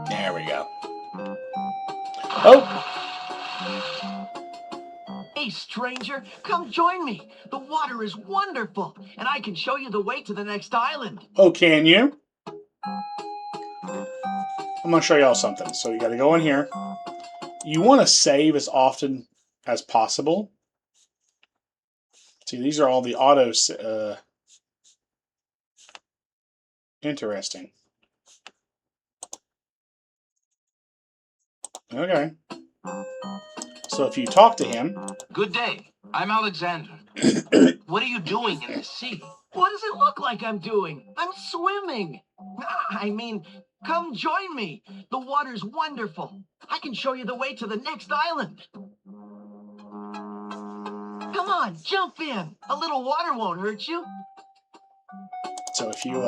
There we go. Oh! Hey, stranger, come join me. The water is wonderful, and I can show you the way to the next island. Oh, can you? I'm going to show y'all something. So you got to go in here. You want to save as often as possible. See, these are all the autos. Interesting. Okay. So if you talk to him... Good day. I'm Alexander. What are you doing in the sea? What does it look like I'm doing? I'm swimming. I mean, come join me. The water's wonderful. I can show you the way to the next island. Come on, jump in. A little water won't hurt you. So if you,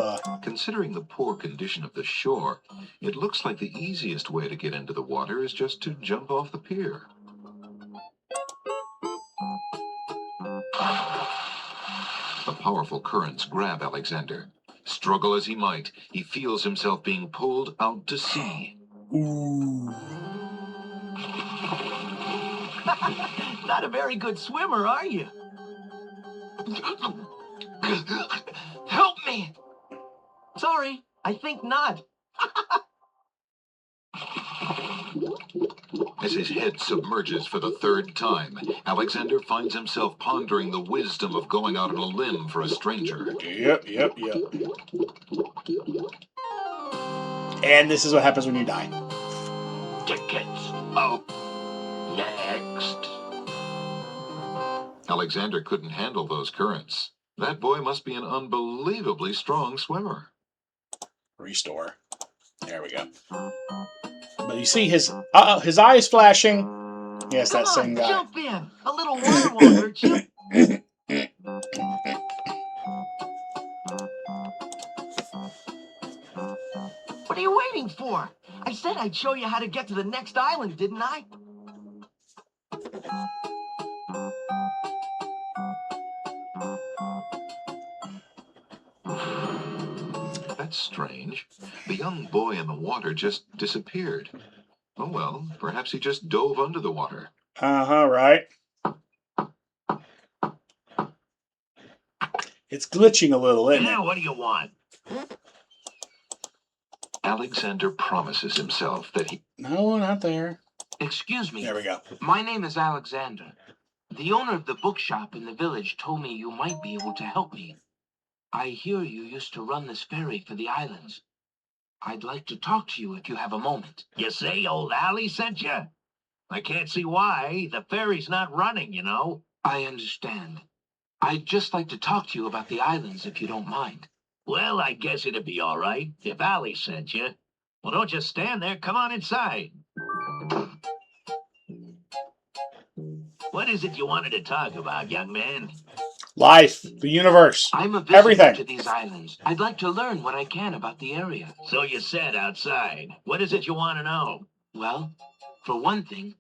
Considering the poor condition of the shore, it looks like the easiest way to get into the water is just to jump off the pier. The powerful currents grab Alexander. Struggle as he might, he feels himself being pulled out to sea. Ooh. Not a very good swimmer, are you? Help me! Sorry, I think not. As his head submerges for the third time, Alexander finds himself pondering the wisdom of going out on a limb for a stranger. Yep. And this is what happens when you die. Tickets up next. Alexander couldn't handle those currents. That boy must be an unbelievably strong swimmer. Restore. There we go. But you see his eyes flashing. Yes, that same guy. Jump in. A little water won't hurt you. What are you waiting for? I said I'd show you how to get to the next island, didn't I? That's strange. The young boy in the water just disappeared. Oh well, perhaps he just dove under the water. Right. It's glitching a little, isn't it? Now, what do you want? Alexander promises himself that he... No, not there. Excuse me. There we go. My name is Alexander. The owner of the bookshop in the village told me you might be able to help me. I hear you used to run this ferry for the islands. I'd like to talk to you if you have a moment. You say old Allie sent you? I can't see why. The ferry's not running, you know. I understand. I'd just like to talk to you about the islands if you don't mind. Well, I guess it'd be all right if Allie sent you. Well, don't just stand there. Come on inside. What is it you wanted to talk about, young man? Life, the universe, I'm a visitor everything. to these islands. I'd like to learn what I can about the area. So you said outside. What is it you want to know? Well, for one thing,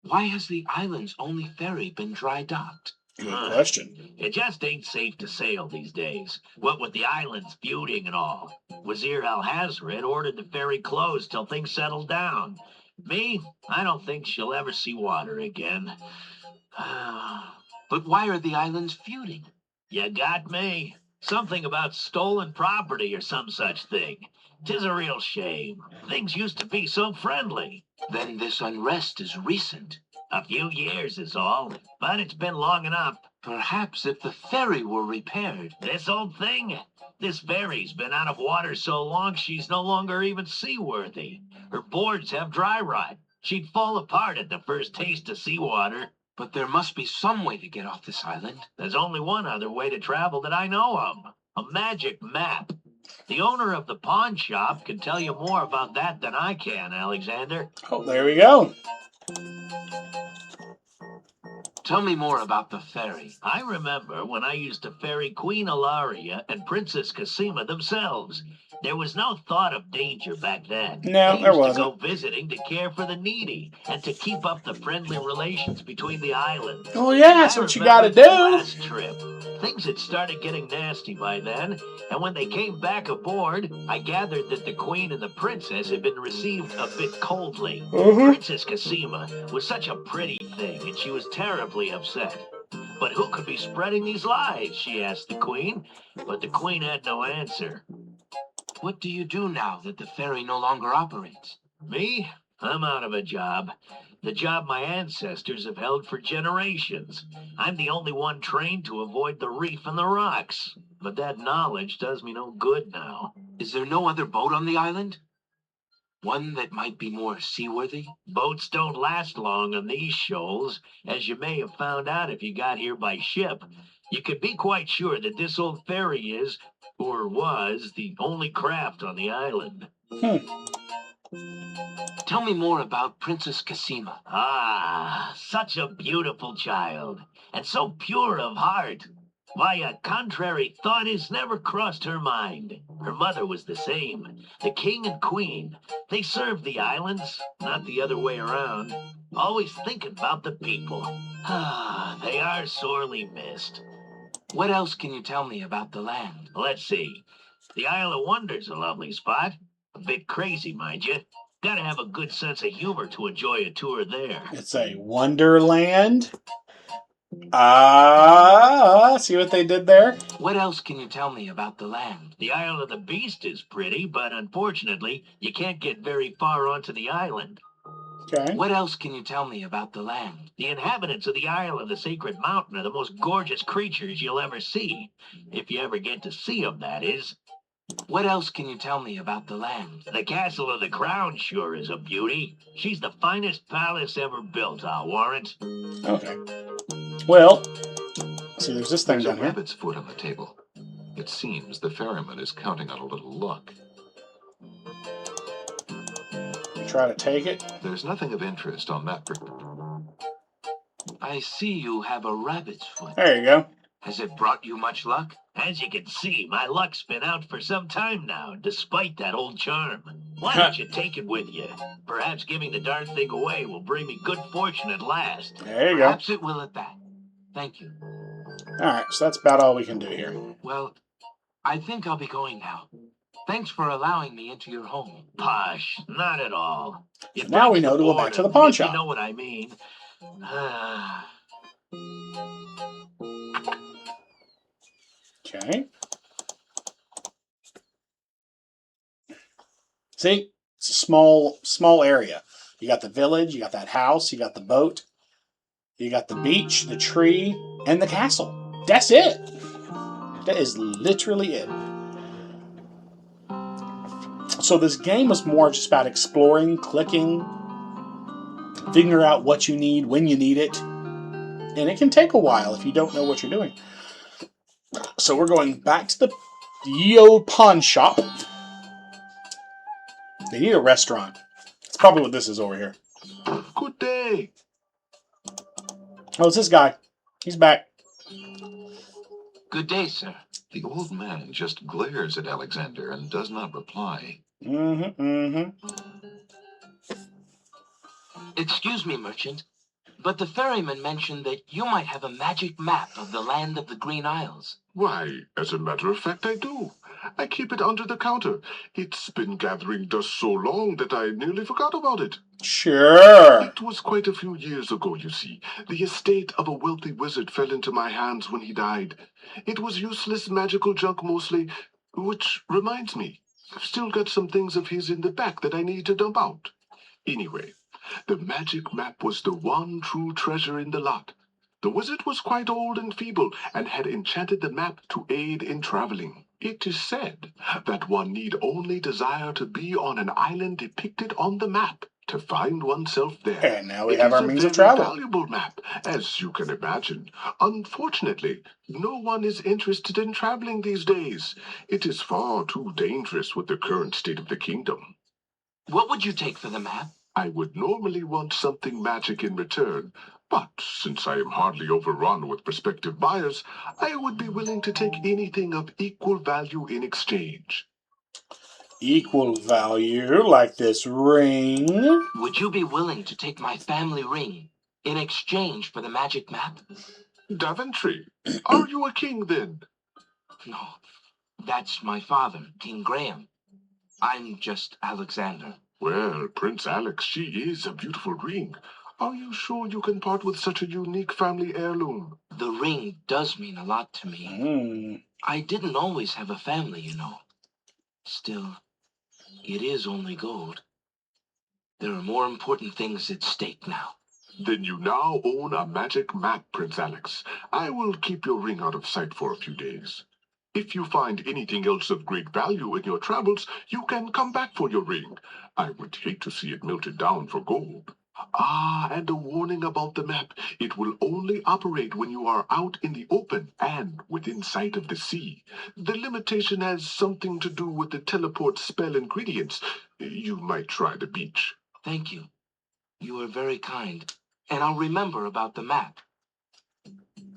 why has the island's only ferry been dry docked? Good question. It just ain't safe to sail these days. What with the islands feuding and all. Wazir Al-Hazred ordered the ferry closed till things settled down. Me, I don't think she'll ever see water again. But why are the islands feuding? You got me. Something about stolen property or some such thing. 'Tis a real shame. Things used to be so friendly. Then this unrest is recent. A few years is all, but it's been long enough. Perhaps if the ferry were repaired. This old thing? This ferry's been out of water so long she's no longer even seaworthy. Her boards have dry rot. She'd fall apart at the first taste of seawater. But there must be some way to get off this island. There's only one other way to travel that I know of. A magic map. The owner of the pawn shop can tell you more about that than I can, Alexander. Oh, there we go. Tell me more about the ferry. I remember when I used to ferry Queen Ilaria and Princess Cassima themselves. There was no thought of danger back then. No, they there used wasn't. to go visiting to care for the needy and to keep up the friendly relations between the islands. Well, yeah, that's I what you remember gotta the do. last trip. Things had started getting nasty by then, and when they came back aboard, I gathered that the Queen and the Princess had been received a bit coldly. Princess Cassima was such a pretty thing, and she was terribly upset. But who could be spreading these lies, she asked the Queen, but the Queen had no answer. What do you do now that the ferry no longer operates? Me? I'm out of a job. The job my ancestors have held for generations. I'm the only one trained to avoid the reef and the rocks. But that knowledge does me no good now. Is there no other boat on the island? One that might be more seaworthy? Boats don't last long on these shoals, as you may have found out if you got here by ship. You could be quite sure that this old ferry is, or was, the only craft on the island. Tell me more about Princess Cassima. Ah, such a beautiful child, and so pure of heart. Why, a contrary thought has never crossed her mind. Her mother was the same. The king and queen, they served the islands, not the other way around. Always thinking about the people. Ah, they are sorely missed. What else can you tell me about the land? Let's see. The Isle of Wonder's a lovely spot. A bit crazy, mind you. Gotta have a good sense of humor to enjoy a tour there. It's a wonderland. See what they did there? What else can you tell me about the land? The Isle of the Beast is pretty, but unfortunately, you can't get very far onto the island. Okay. What else can you tell me about the land? The inhabitants of the Isle of the Sacred Mountain are the most gorgeous creatures you'll ever see. If you ever get to see them, that is. What else can you tell me about the land? The Castle of the Crown sure is a beauty. She's the finest palace ever built, I'll warrant. Okay. Well, see, there's this thing There's a down here. rabbit's foot on the table. It seems the ferryman is counting on a little luck. Try to take it. There's nothing of interest on that. I see you have a rabbit's foot. There you go. Has it brought you much luck? As you can see, my luck's been out for some time now, despite that old charm. Why don't you take it with you? Perhaps giving the darn thing away will bring me good fortune at last. There you go. Perhaps it will at that. Thank you. Alright, so that's about all we can do here. Well, I think I'll be going now. Thanks for allowing me into your home. Posh, not at all. You Now we bring know to go back to the pawn if shop. You know what I mean. Okay. See? It's a small area. You got the village, you got that house, you got the boat, you got the beach, the tree, and the castle. That's it. That is literally it. So this game was more just about exploring, clicking, figuring out what you need, when you need it. And it can take a while if you don't know what you're doing. So we're going back to the ye old pawn shop. They need a restaurant. That's probably what this is over here. Good day. Oh, it's this guy. He's back. Good day, sir. The old man just glares at Alexander and does not reply. Excuse me, merchant, but the ferryman mentioned that you might have a magic map of the land of the Green Isles. Why, as a matter of fact, I do. I keep it under the counter. It's been gathering dust so long that I nearly forgot about it. Sure. It was quite a few years ago, you see. The estate of a wealthy wizard fell into my hands when he died. It was useless magical junk mostly, which reminds me, I've still got some things of his in the back that I need to dump out. Anyway, the magic map was the one true treasure in the lot. The wizard was quite old and feeble and had enchanted the map to aid in traveling. It is said that one need only desire to be on an island depicted on the map to find oneself there. And now we have our means of travel. It is a very valuable map, as you can imagine. Unfortunately, no one is interested in traveling these days. It is far too dangerous with the current state of the kingdom. What would you take for the map? I would normally want something magic in return, but since I am hardly overrun with prospective buyers, I would be willing to take anything of equal value in exchange. Equal value, like this ring. Would you be willing to take my family ring in exchange for the magic map? Daventry, are you a king then? No, that's my father, King Graham. I'm just Alexander. Well, Prince Alex, she is a beautiful ring. Are you sure you can part with such a unique family heirloom? The ring does mean a lot to me. I didn't always have a family, you know. Still, it is only gold. There are more important things at stake now. Then you now own a magic map, Prince Alex. I will keep your ring out of sight for a few days. If you find anything else of great value in your travels, you can come back for your ring. I would hate to see it melted down for gold. Ah, and a warning about the map. It will only operate when you are out in the open and within sight of the sea. The limitation has something to do with the teleport spell ingredients. You might try the beach. Thank you. You are very kind. And I'll remember about the map.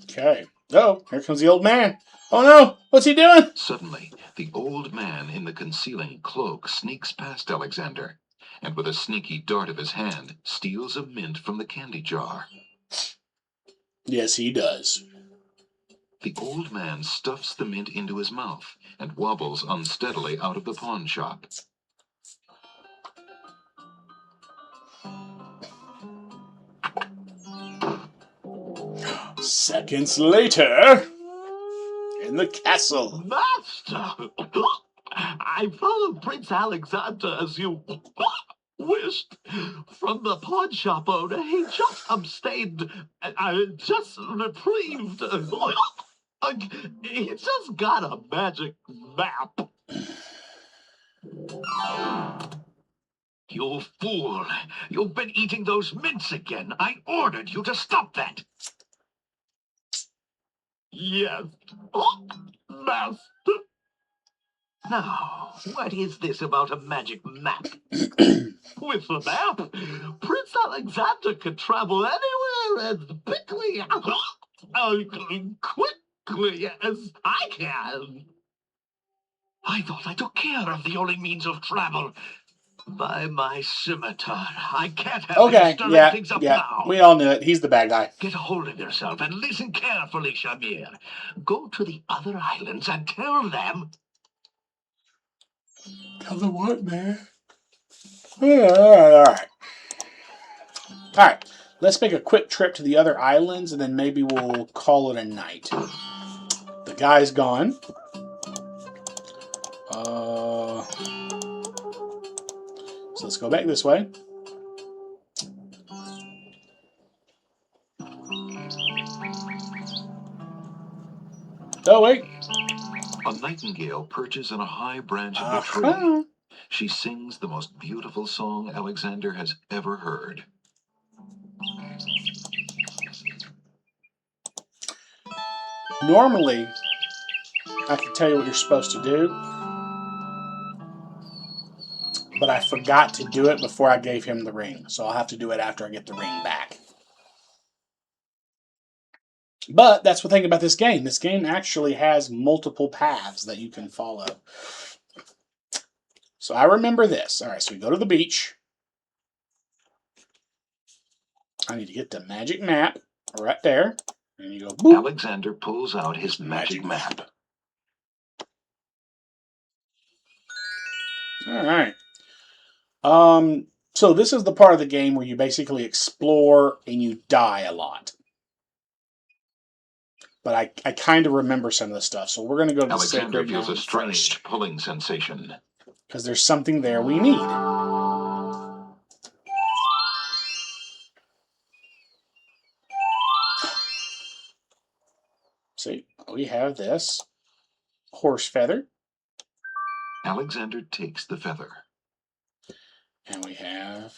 Okay. Oh, here comes the old man. Oh no! What's he doing? Suddenly, the old man in the concealing cloak sneaks past Alexander, and with a sneaky dart of his hand, steals a mint from the candy jar. Yes, he does. The old man stuffs the mint into his mouth and wobbles unsteadily out of the pawn shop. Seconds later, in the castle. Master! I followed Prince Alexander as you wished from the pawn shop owner. He just abstained, just reprieved. He just got a magic map. You fool! You've been eating those mints again. I ordered you to stop that. Yes. Oh, master. Now, what is this about a magic map? With the map, Prince Alexander can travel anywhere as quickly as I can. I thought I took care of the only means of travel. By my scimitar, I can't have him stirring things up now. We all knew it. He's the bad guy. Get a hold of yourself and listen carefully, Shamir. Go to the other islands and tell them... Tell them what, man? All right. Let's make a quick trip to the other islands, and then maybe we'll call it a night. The guy's gone. So let's go back this way. Oh, wait. A nightingale perches on a high branch of a tree. She sings the most beautiful song Alexander has ever heard. Normally, I can tell you what you're supposed to do, but I forgot to do it before I gave him the ring, so I'll have to do it after I get the ring back. But that's the thing about this game. This game actually has multiple paths that you can follow. So I remember this. All right, so we go to the beach. I need to get the magic map right there. And you go, boop. Alexander pulls out his magic map. All right. So this is the part of the game where you basically explore and you die a lot. But I kind of remember some of the stuff. So we're going to go to the Alexander Sacred feels a Mountain strange first, pulling sensation. because there's something there we need. See, we have this horse feather. Alexander takes the feather. And we have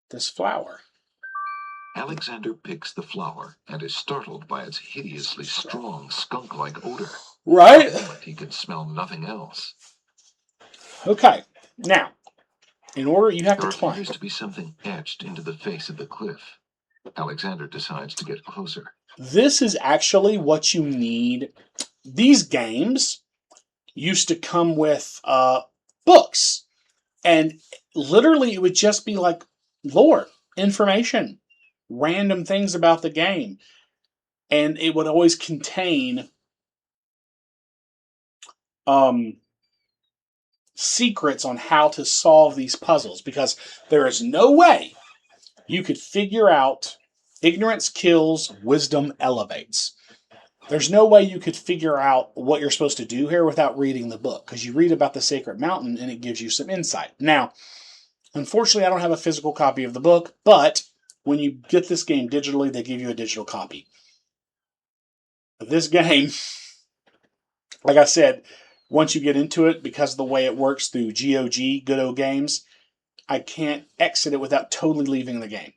this flower. Alexander picks the flower and is startled by its hideously strong skunk-like odor. Right? But he can smell nothing else. Okay, now, in order, you have to There climb. appears to be something etched into the face of the cliff. Alexander decides to get closer. This is actually what you need. These games used to come with books. And literally it would just be like lore, information, random things about the game. And it would always contain secrets on how to solve these puzzles. Because there is no way you could figure out ignorance kills, wisdom elevates. There's no way you could figure out what you're supposed to do here without reading the book, because you read about the Sacred Mountain and it gives you some insight. Now, unfortunately, I don't have a physical copy of the book, but when you get this game digitally, they give you a digital copy. But this game, like I said, once you get into it, because of the way it works through GOG, Good Old Games, I can't exit it without totally leaving the game.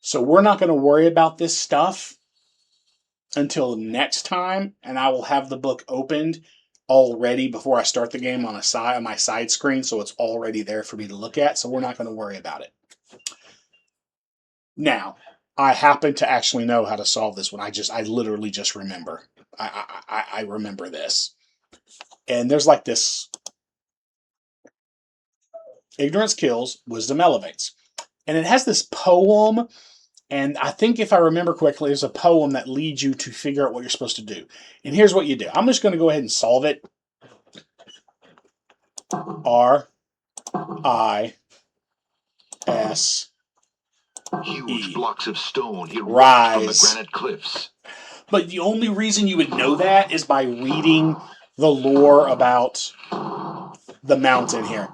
So we're not going to worry about this stuff until next time, and I will have the book opened already before I start the game on my side screen, so it's already there for me to look at, so we're not going to worry about it. Now, I happen to actually know how to solve this one. I literally just remember. I remember this. And there's like this: ignorance kills, wisdom elevates. And it has this poem. And I think if I remember correctly, there's a poem that leads you to figure out what you're supposed to do. And here's what you do. I'm just going to go ahead and solve it. R-I-S-E. Huge blocks of stone erupt from the granite cliffs. But the only reason you would know that is by reading the lore about the mountain here.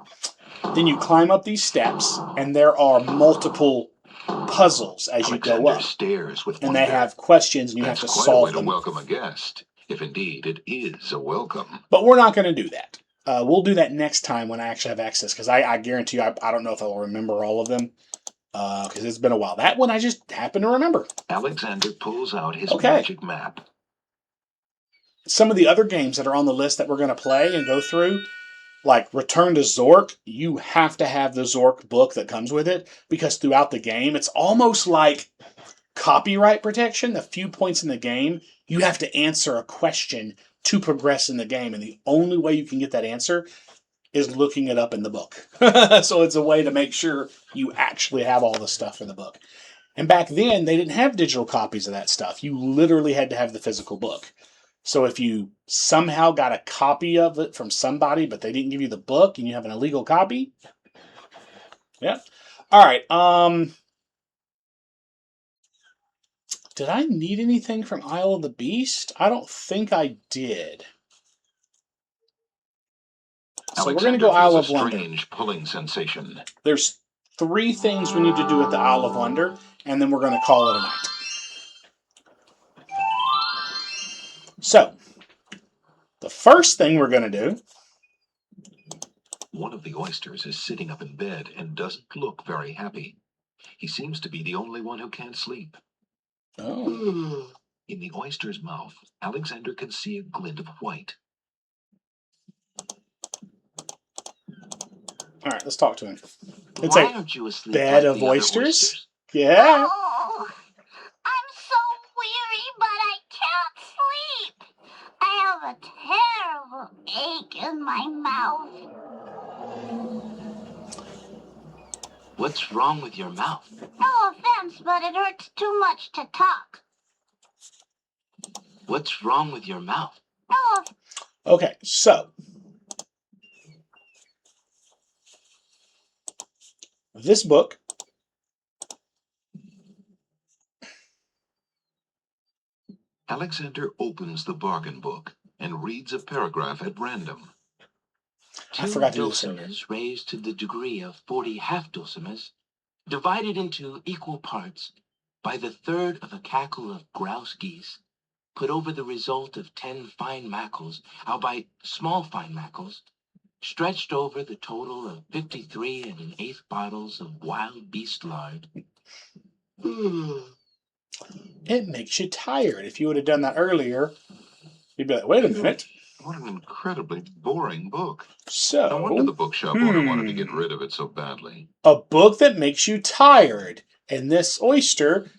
Then you climb up these steps, and there are multiple puzzles as you go up. Stares with and they wonder. have questions, and you have to Quite a solve way to them. welcome a guest, if indeed it is a welcome. But we're not going to do that. We'll do that next time when I actually have access, because I guarantee you I don't know if I'll remember all of them, because it's been a while. That one I just happen to remember. Alexander pulls out his magic map. Some of the other games that are on the list that we're going to play and go through, like Return to Zork, you have to have the Zork book that comes with it, because throughout the game, it's almost like copyright protection. A few points in the game, you have to answer a question to progress in the game, and the only way you can get that answer is looking it up in the book. So it's a way to make sure you actually have all the stuff in the book. And back then, they didn't have digital copies of that stuff. You literally had to have the physical book. So if you somehow got a copy of it from somebody, but they didn't give you the book, and you have an illegal copy, yeah. All right. Did I need anything from Isle of the Beast? I don't think I did. So we're going to go Isle of Wonder. Strange pulling sensation. There's 3 things we need to do at the Isle of Wonder, and then we're going to call it a night. So, the first thing we're going to do... One of the oysters is sitting up in bed and doesn't look very happy. He seems to be the only one who can't sleep. Oh. In the oyster's mouth, Alexander can see a glint of white. All right, let's talk to him. It's Why aren't you a asleep bed like of the other oysters? Yeah. Oh, I'm so weary, but I can't sleep. I have a terrible ache in my mouth. What's wrong with your mouth? No offense, but it hurts too much to talk. What's wrong with your mouth? No. Okay, so this book Alexander opens the bargain book and reads a paragraph at random. I forgot to do Two this earlier. dulcimers raised to the degree of 40 half-dulcimers, divided into equal parts by the third of a cackle of grouse geese, put over the result of 10 fine mackles, albeit small fine mackles, stretched over the total of 53 1/8 bottles of wild beast lard. It makes you tired. If you would have done that earlier, you'd be like, wait a minute. What an incredibly boring book. So, No wonder the bookshop owner wanted to get rid of it so badly. a book that makes you tired. And this oyster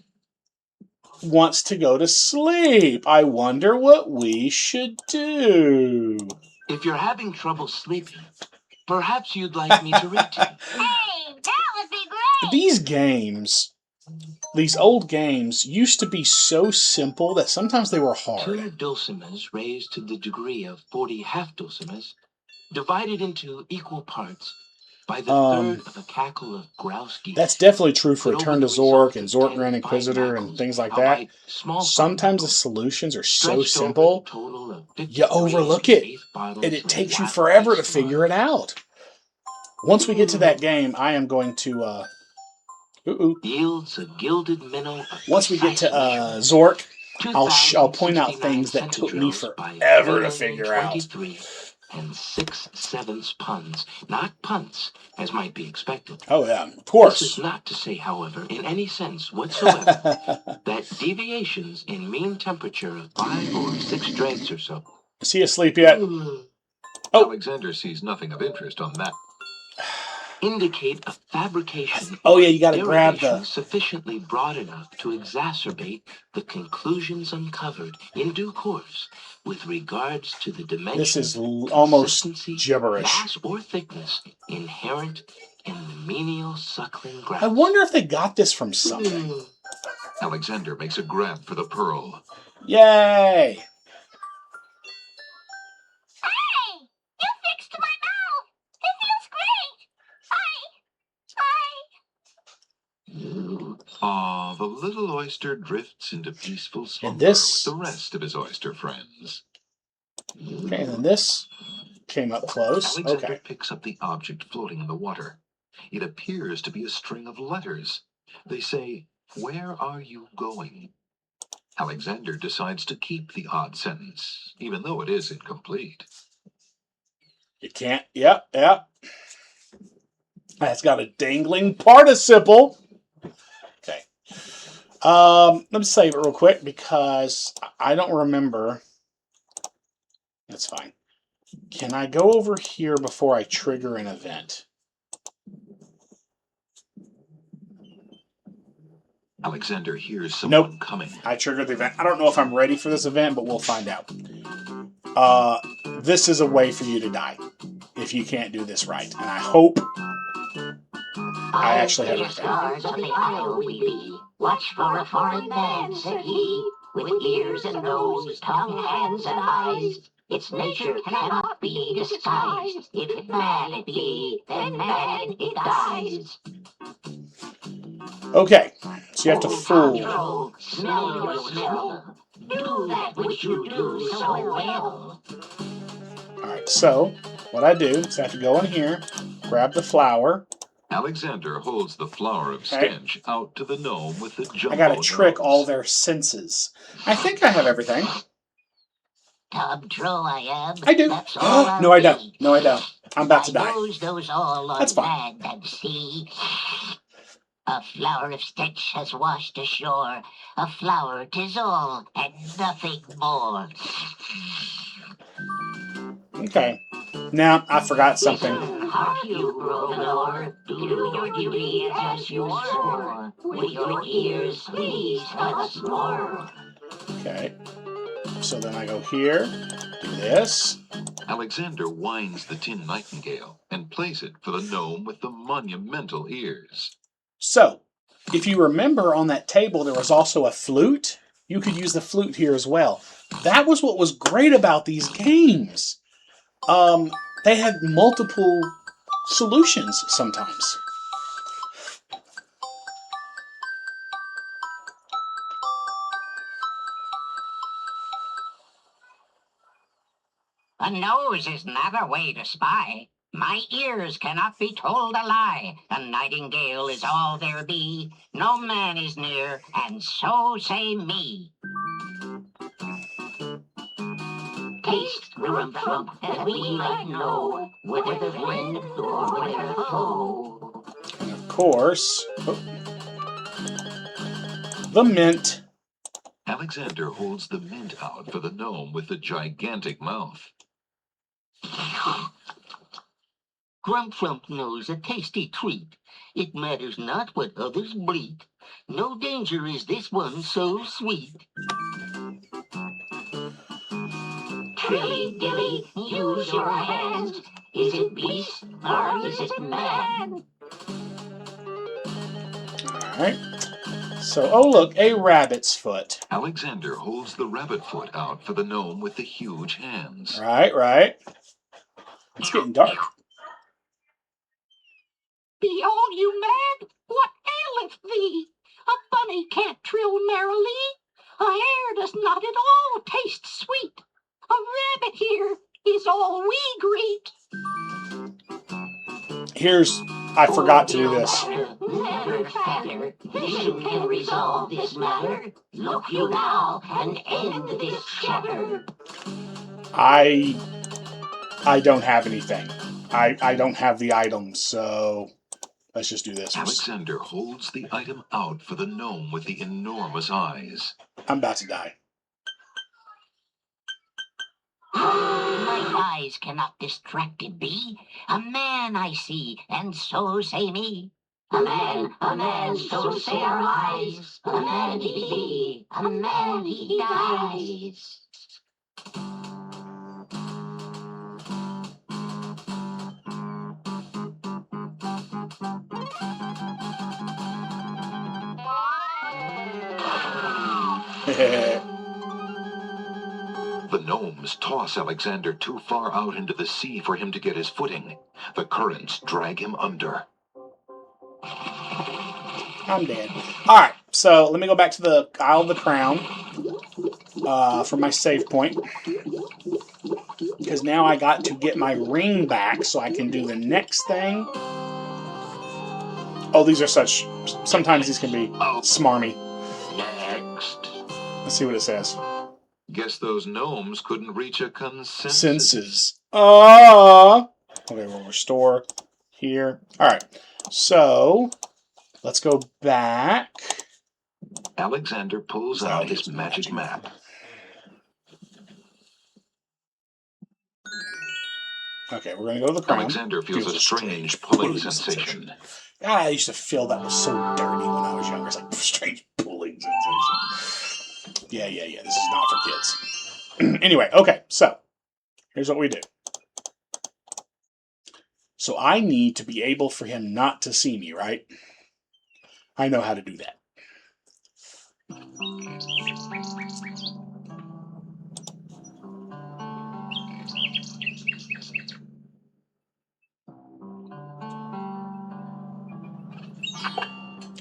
wants to go to sleep. I wonder what we should do. If you're having trouble sleeping, perhaps you'd like me to read to you. Hey, that would be great. These games, these old games, used to be so simple that sometimes they were hard. 2 dulcimers raised to the degree of 40 half-dulcimers, divided into equal parts by the third of a cackle of grouse geese. That's definitely true for Return to Zork and Zork Grand Inquisitor and things like that. Sometimes the solutions are so simple, you overlook it, and it takes you forever to figure it out. Once we get to that game, I am going to... Yields a gilded minnow. Once we get to Zork, I'll point out things that took me forever to figure out. 6/7 puns, not punts, as might be expected. Oh yeah, of course. This is not to say, however, in any sense whatsoever, that deviations in mean temperature of 5 or 6 dregs or so. Is he asleep yet? Alexander sees nothing of interest on that. Indicate a fabrication. Oh yeah, you got to grab the sufficiently broad enough to exacerbate the conclusions uncovered in due course with regards to the dimensions. This is almost gibberish. Mass or thickness inherent in the menial suckling grouse. I wonder if they got this from something. Alexander makes a grab for the pearl. Yay! Ah, the little oyster drifts into peaceful slumber this with the rest of his oyster friends. Okay, and then this came up close. Alexander Okay. picks up the object floating in the water. It appears to be a string of letters. They say, "Where are you going?" Alexander decides to keep the odd sentence, even though it is incomplete. You can't. Yep. It's got a dangling participle. Okay. Let me save it real quick because I don't remember. That's fine. Can I go over here before I trigger an event? Alexander hears someone coming. I triggered the event. I don't know if I'm ready for this event, but we'll find out. This is a way for you to die if you can't do this right. And I hope I actually have it. Stars of the isle we be. Watch for a foreign man, said he, with ears and nose, tongue, hands, and eyes. Its nature cannot be disguised. If man it be, then man it dies. Okay, so you have to fool. Smell your smell. Do that which you do so well. Alright, so what I do is I have to go in here, grab the flower. Alexander holds the flower of stench out to the gnome with the jumbo I gotta trick nose. all their senses. I think I have everything. Tub troll I am. I do. That's all I'll No, I be. don't. No, I don't. I'm about to die. Those all on That's fine. land and sea. A flower of stench has washed ashore. A flower 'tis all, and nothing more. Okay. Now, I forgot something. Hark you, Grovenor, do your duty as you swore. With your ears, please, once more. Okay. So then I go here, do this. Alexander winds the tin nightingale and plays it for the gnome with the monumental ears. So, if you remember on that table, there was also a flute. You could use the flute here as well. That was what was great about these games. They had multiple solutions sometimes. A nose is not a way to spy. My ears cannot be told a lie. A nightingale is all there be. No man is near, and so say me. Taste, Grump, that we might know whether friend or whether foe. And of course, the mint. Alexander holds the mint out for the gnome with the gigantic mouth. Grump knows a tasty treat. It matters not what others bleat. No danger is this one so sweet. Trilly dilly, use your hands. Is it beast or is it man? Alright. So, oh look, a rabbit's foot. Alexander holds the rabbit foot out for the gnome with the huge hands. Right. It's getting dark. Be all you mad? What aileth thee? A bunny can't trill merrily. A hare does not at all taste sweet. A rabbit here is all we greet. I forgot to do this. Never fatter. Vision can resolve this matter. Look you now and end this chatter. I don't have anything. I don't have the items, so let's just do this. Alexander holds the item out for the gnome with the enormous eyes. I'm about to die. My eyes cannot distracted be. A man I see, and so say me. A man, so say our eyes. A man he be, a man he dies. The gnomes toss Alexander too far out into the sea for him to get his footing. The currents drag him under. I'm dead. Alright, so let me go back to the Isle of the Crown for my save point. Because now I got to get my ring back so I can do the next thing. Oh, these are such... Sometimes these can be smarmy. Next. Let's see what it says. Guess those gnomes couldn't reach a consensus. Senses. Okay, we'll restore here. Alright, so let's go back. Alexander pulls out his magic map. Okay, we're going to go to the crown. Alexander feels a strange pulling sensation. God, I used to feel that was so dirty when I was younger. It's like strange pulling sensation. Yeah. This is not for kids. Anyway, okay, so here's what we do. So I need to be able for him not to see me, right? I know how to do that.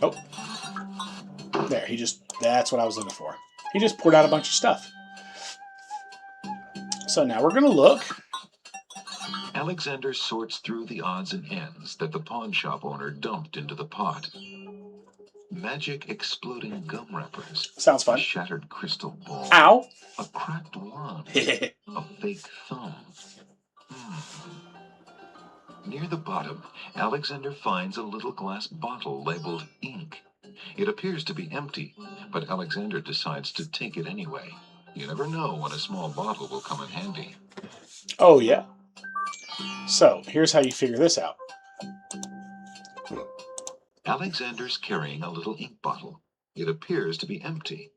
Oh. There, that's what I was looking for. He just poured out a bunch of stuff. So now we're going to look. Alexander sorts through the odds and ends that the pawn shop owner dumped into the pot. Magic exploding gum wrappers. Sounds fun. A shattered crystal ball. Ow. A cracked wand. A fake thumb. Near the bottom, Alexander finds a little glass bottle labeled ink. It appears to be empty, but Alexander decides to take it anyway. You never know when a small bottle will come in handy. Oh, yeah. So, here's how you figure this out. Alexander's carrying a little ink bottle. It appears to be empty.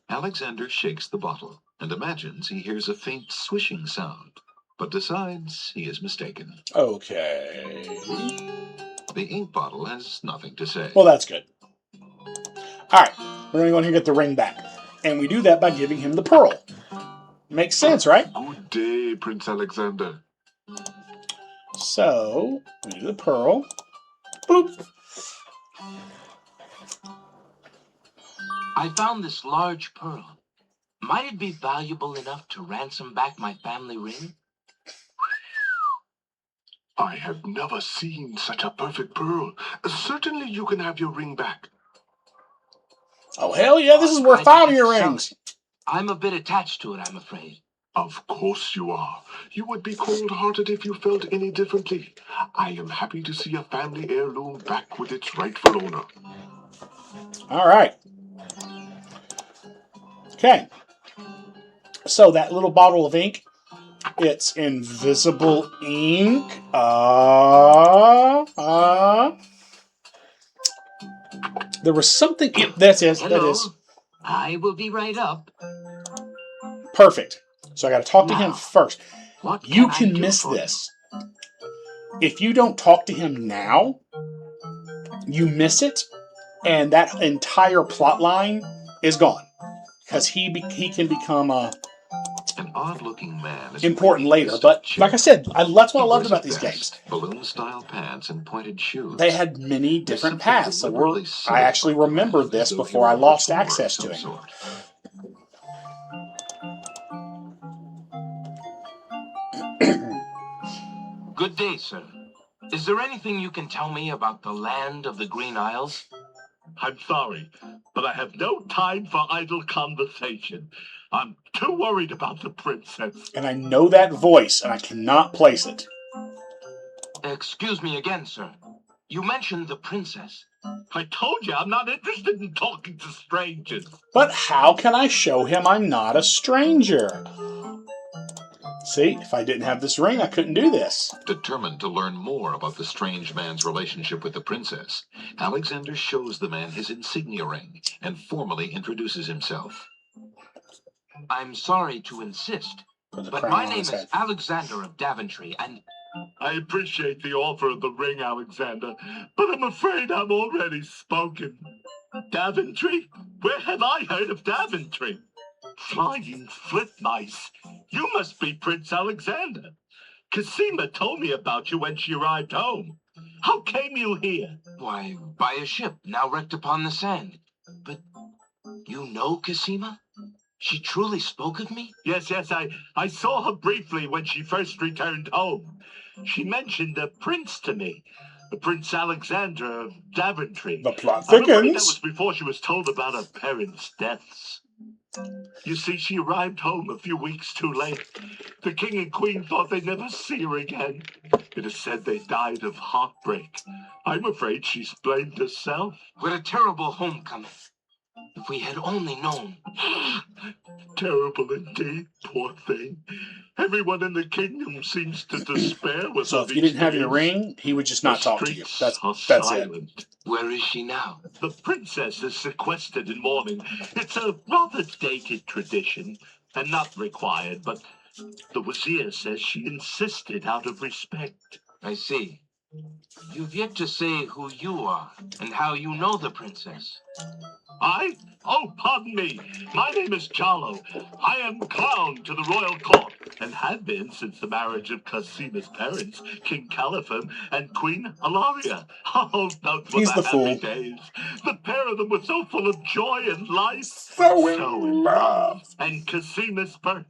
Alexander shakes the bottle and imagines he hears a faint swishing sound, but decides he is mistaken. Okay. The ink bottle has nothing to say. Well, that's good. Alright, we're going to go in here and get the ring back. And we do that by giving him the pearl. Makes sense, right? Good day, Prince Alexander. So, we do the pearl. Boop. I found this large pearl. Might it be valuable enough to ransom back my family ring? I have never seen such a perfect pearl. Certainly you can have your ring back. Oh, hell yeah, this is worth 5 of your rings. I'm a bit attached to it, I'm afraid. Of course you are. You would be cold-hearted if you felt any differently. I am happy to see a family heirloom back with its rightful owner. All right. Okay. So that little bottle of ink, it's invisible ink. There was something. That is. I will be right up. Perfect. So I got to talk to him first. What You can miss this. If you don't talk to him now, you miss it, and that entire plot line is gone. Because he can become an odd-looking man important later. But like I said, that's what I loved about these games. Balloon-style pants and pointed shoes. They had many different paths. So I actually remembered this before I lost access to him. Good day, sir. Is there anything you can tell me about the land of the Green Isles? I'm sorry, but I have no time for idle conversation. I'm too worried about the princess. And I know that voice, and I cannot place it. Excuse me again, sir. You mentioned the princess. I told you I'm not interested in talking to strangers. But how can I show him I'm not a stranger? See, if I didn't have this ring, I couldn't do this. Determined to learn more about the strange man's relationship with the princess, Alexander shows the man his insignia ring and formally introduces himself. I'm sorry to insist, but my name is Alexander of Daventry, and... I appreciate the offer of the ring, Alexander, but I'm afraid I'm already spoken. Daventry? Where have I heard of Daventry? Flying flip mice. You must be Prince Alexander. Cassima told me about you when she arrived home. How came you here? Why, by a ship now wrecked upon the sand. But you know Cassima? She truly spoke of me? Yes, I saw her briefly when she first returned home. She mentioned a prince to me, Prince Alexander of Daventry. The plot I'm afraid that thickens. was before she was told about her parents' deaths. You see, she arrived home a few weeks too late. The king and queen thought they'd never see her again. It is said they died of heartbreak. I'm afraid she's blamed herself. What a terrible homecoming. If we had only known. Terrible indeed, poor thing. Everyone in the kingdom seems to despair with So her if you these didn't have your days. ring, he would just not The talk to you. streets are That's it. silent. Where is she now? The princess is sequestered in mourning. It's a rather dated tradition, and not required, but the Wazir says she insisted out of respect. I see. You've yet to say who you are and how you know the princess. I? Oh, pardon me. My name is Jallo. I am clown to the royal court, and have been since the marriage of Casima's parents, King Calipham and Queen Alaria. Oh, those were He's the happy fool. days. The pair of them were so full of joy and life. So in love. And Casima's birth.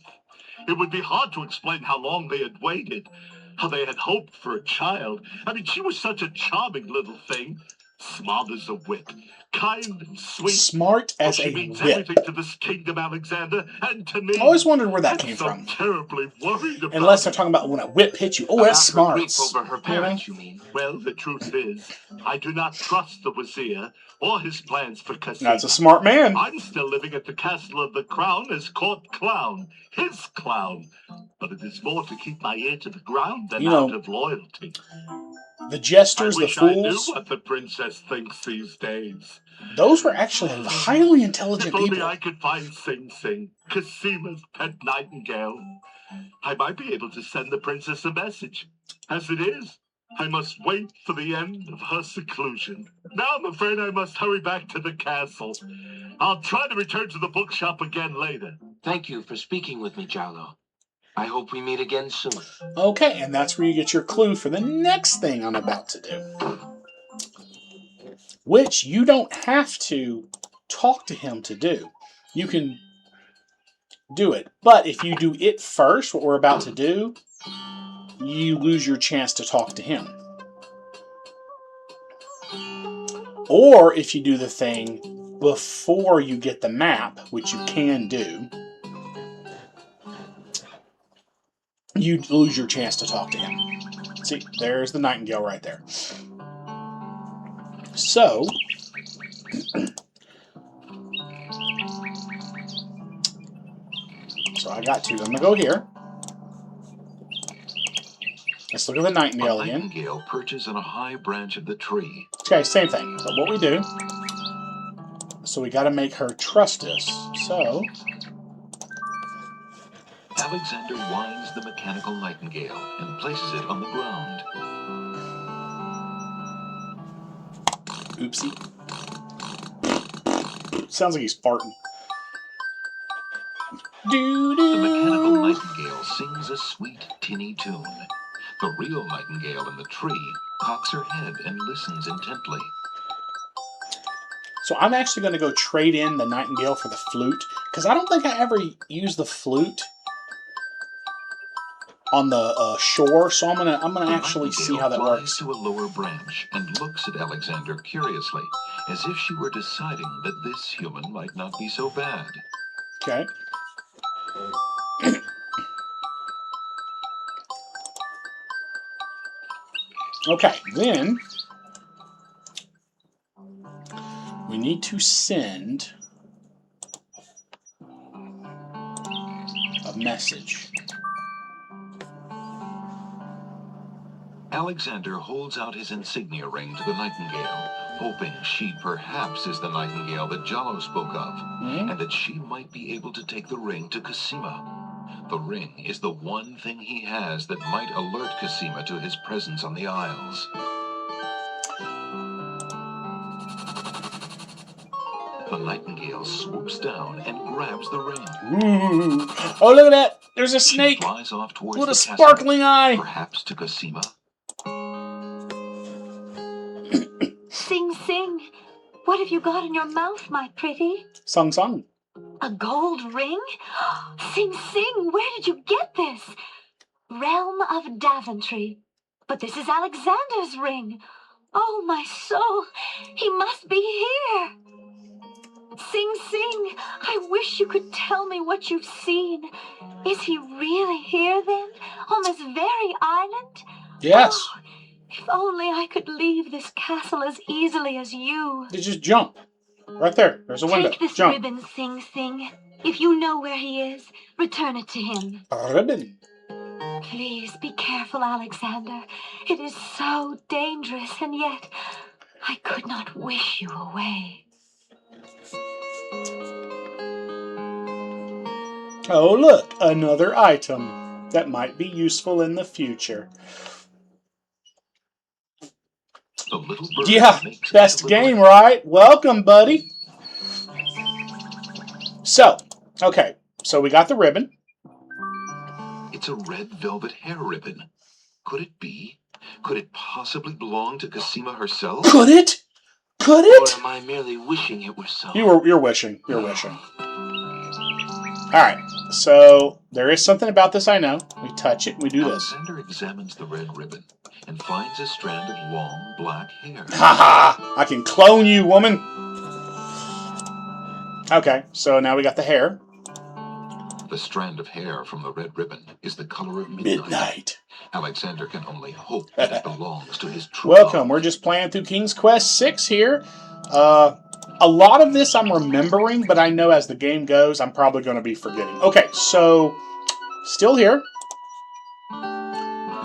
It would be hard to explain how long they had waited, how they had hoped for a child. I mean, she was such a charming little thing. Smart as a whip, kind and sweet. Smart as she a means whip. everything to this kingdom, Alexander, and to me. I always wondered where that I'm came so from. terribly worried about Unless they're talking about when a whip hits you. Oh, that's About her smart. grief over her parents, you mean? Well, the truth is, I do not trust the Wazir or his plans for Casima. That's a smart man. I'm still living at the Castle of the Crown as court clown, his clown. But it is more to keep my ear to the ground than You know, out of loyalty. The jesters, I the wish I knew fools, what the princess thinks these days. those were actually highly intelligent If only people. I could find Sing Sing, Casima's pet nightingale. I might be able to send the princess a message. As it is, I must wait for the end of her seclusion. Now I'm afraid I must hurry back to the castle. I'll try to return to the bookshop again later. Thank you for speaking with me, Jallo. I hope we meet again soon. Okay, and that's where you get your clue for the next thing I'm about to do. Which you don't have to talk to him to do. You can do it. But if you do it first, what we're about to do, you lose your chance to talk to him. Or if you do the thing before you get the map, which you can do, you lose your chance to talk to him. See, there's the nightingale right there. So, I got two. I'm going to go here. Let's look at the nightingale again. Nightingale perches on a high branch of the tree. Okay, same thing. So what we do, so we got to make her trust us. So, Alexander winds the mechanical nightingale and places it on the ground. oopsie. Sounds like he's farting. The mechanical nightingale sings a sweet, tinny tune. The real nightingale in the tree cocks her head and listens intently. So I'm actually going to go trade in the nightingale for the flute, because I don't think I ever used the flute on the shore. So I'm gonna actually see how that works. To a lower branch and looks at Alexander curiously, as if she were deciding that this human might not be so bad. Okay. Okay, then we need to send a message. Alexander holds out his insignia ring to the nightingale, hoping she perhaps is the nightingale that Jallo spoke of, and that she might be able to take the ring to Casima. The ring is the one thing he has that might alert Casima to his presence on the Isles. The nightingale swoops down and grabs the ring. Ooh. Oh, look at that! There's a snake! She flies off towards What the a castle, sparkling eye! Perhaps to Casima. Sing, sing. What have you got in your mouth, my pretty? Sung sung. A gold ring? Sing Sing, where did you get this? Realm of Daventry. But this is Alexander's ring. Oh, my soul, he must be here. Sing Sing, I wish you could tell me what you've seen. Is he really here then, on this very island? Yes. Oh, if only I could leave this castle as easily as you. You just jump. Right there. There's a window. Take this Jump. ribbon, Sing Sing. If you know where he is, return it to him. A ribbon. Please be careful, Alexander. It is so dangerous, and yet I could not wish you away. Oh, look, another item that might be useful in the future. The little bird Yeah, makes best a game, right? Welcome, buddy. So, okay, so we got the ribbon. It's a red velvet hair ribbon. Could it be? Could it possibly belong to Cosima herself? Could it? Could it? Or am I merely wishing it were so? You're wishing. You're wishing. Alright, so there is something about this I know. We touch it and we do this. Alexander examines the red ribbon and finds a strand of long black hair. Ha! I can clone you, woman! Okay, so now we got the hair. The strand of hair from the red ribbon is the color of midnight. Alexander can only hope that it belongs to his true Welcome, love. we're just playing through King's Quest VI here. A lot of this I'm remembering, but I know as the game goes, I'm probably going to be forgetting. Okay, so, still here.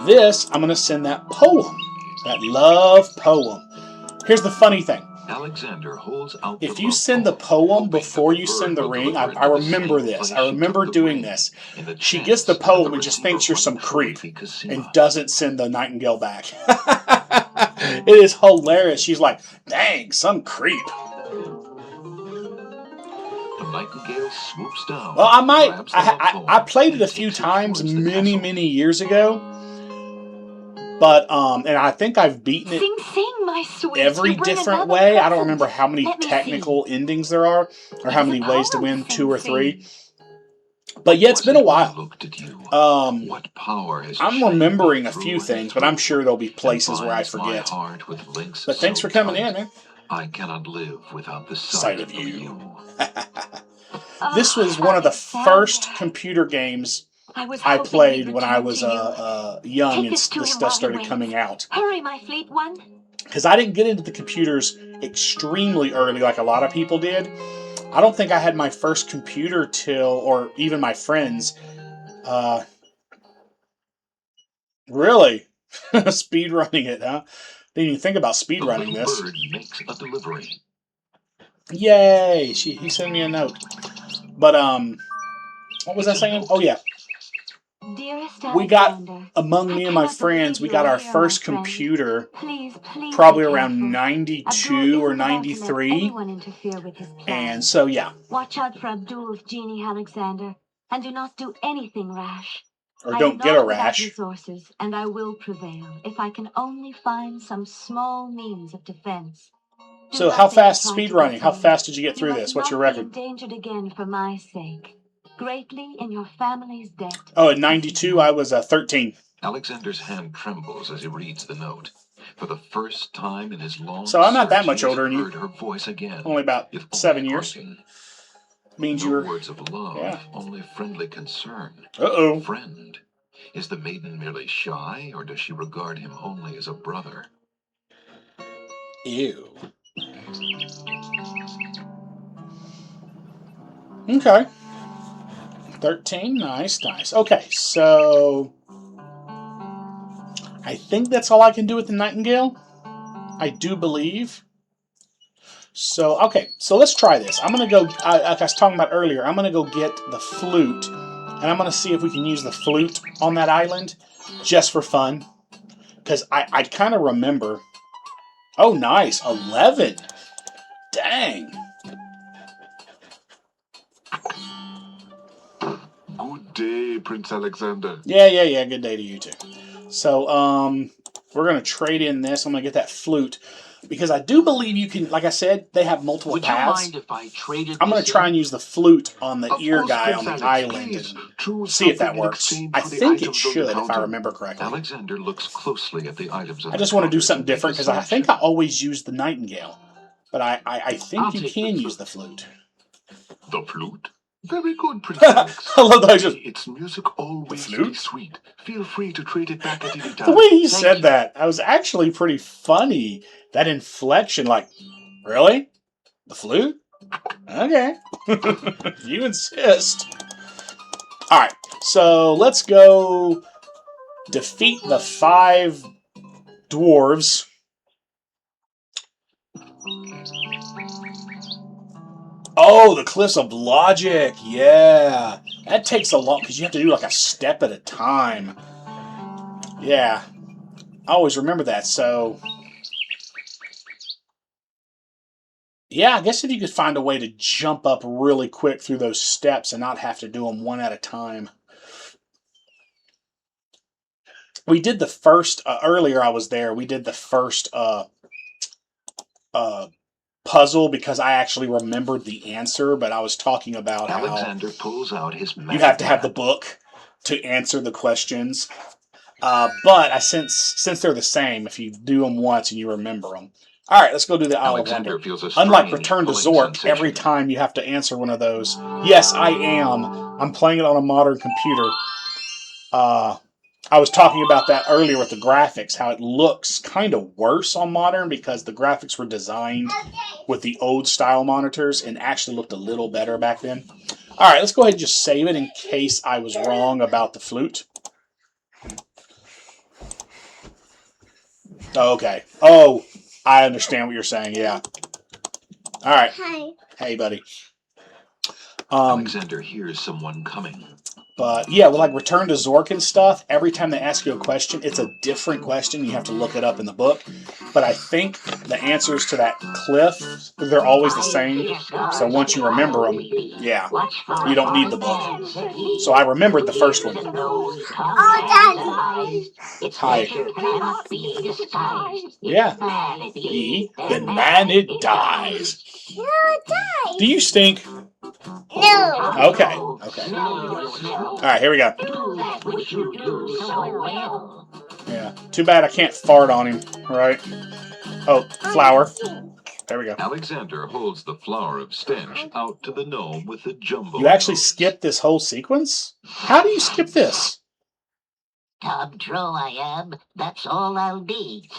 This, I'm going to send that poem. That love poem. Here's the funny thing. Alexander holds out If you send the poem before you send the ring, I remember this. I remember doing this. She gets the poem and just thinks you're some creep and doesn't send the nightingale back. It is hilarious. She's like, dang, some creep. The nightingale swoops down. Well, I might. grabs the love poem, I played it a and few takes it times towards the many, castle. many years ago. But, and I think I've beaten it Sing Sing, my sweet. every You bring different another way. I don't present. remember how many Let me technical endings there are, or how It's many a ways to poem, win, Sing 2 or Sing. 3. But yeah, it's been a while. Looked at you. What power has I'm remembering a few things, but I'm sure there'll be places where I forget. But thanks for coming in, man. I cannot live without the Sight of you. This was one of the first computer games I played when I was young and this stuff started coming out. Hurry, my fleet one. Because I didn't get into the computers extremely early like a lot of people did. I don't think I had my first computer till, or even my friends. Really? Speed running it, huh? Didn't even think about speed running this. Bird makes a delivery. Yay! He sent me a note. But, what was I saying? Oh, yeah. Dearest We got, Alexander, among me and my cannot friends, we believe got you are our here, first my friend. computer Please probably be around careful. 92 Abdul or is about to let 93. anyone interfere with his plans. And so, yeah. Watch out for Abdul's genie, Alexander, and do not do anything rash. Or I don't am get a not without rash. resources, and I will prevail if I can only find some small means of defense. Do So how nothing fast to try speed to running? How defend. fast did you get You through must this? What's your not be record? endangered again for my sake. Greatly in your family's debt. Oh, at 92, I was 13. Alexander's hand trembles as he reads the note. For the first time in his long So I'm not that search, much he has older than you. heard her voice again. Only about If 7 only years. broken. Means No you were... words of love, Yeah. only friendly concern. Uh-oh. Friend. Is the maiden merely shy, or does she regard him only as a brother? Ew. Okay. 13, nice, nice. Okay, so... I think that's all I can do with the Nightingale. I do believe. So, okay, so let's try this. I'm going to go, like I was talking about earlier, I'm going to go get the flute, and I'm going to see if we can use the flute on that island, just for fun. Because I kind of remember... Oh, nice, 11. Dang. Good day, Prince Alexander. Yeah, good day to you too. So, we're going to trade in this. I'm going to get that flute. because I do believe you can, like I said, they have multiple Would you paths. mind if I traded I'm going this to try in? and use the flute on the Of ear course, guy Prince on the Alex, island please, and choose see if that something in works. exchange I for the think it items on the should, if I counter. remember correctly. Alexander looks closely at the items on I just the want to do counter something make a different because I think I selection. always use the nightingale. But I think I'll you take the can flute. use the flute. The flute? Very good, Prince Alex. I love that I just... Its music always flute? be sweet. Feel free to trade it back at any The time. way he said that, I was actually pretty funny. That inflection, like, really? The flute? Okay. If you insist. Alright, so let's go defeat the 5 dwarves. Oh, the Cliffs of Logic. Yeah. That takes a long, because you have to do like a step at a time. Yeah. I always remember that, so... Yeah, I guess if you could find a way to jump up really quick through those steps and not have to do them one at a time. We did the first, earlier I was there, we did the first puzzle because I actually remembered the answer, but I was talking about Alexander pulls out his how you have to have the book to answer the questions. But since they're the same, if you do them once and you remember them. All right, let's go do the Isle of Wonder. Unlike Return to Zork, every time you have to answer one of those. Yes, I am. I'm playing it on a modern computer. I was talking about that earlier with the graphics, how it looks kind of worse on modern because the graphics were designed with the old style monitors and actually looked a little better back then. All right, let's go ahead and just save it in case I was wrong about the flute. Okay. Oh, I understand what you're saying. Yeah. All right. Hi. Hey, buddy. Alexander hears someone coming. But yeah, with like Return to Zork and stuff, every time they ask you a question, it's a different question. You have to look it up in the book. But I think the answers to that cliff, they're always the same. So once you remember them, yeah, you don't need the book. So I remembered the first one. Oh, Daddy. Hi. Yeah. Even man it dies. No, it died. Do you stink? No. Okay. Okay. All right, here we go. Yeah. Too bad I can't fart on him, right? Oh, flour. There we go. Alexander holds the flower of stench out to the gnome with the jumbo. You actually skipped this whole sequence? How do you skip this? Tom True I am. That's all I'll be.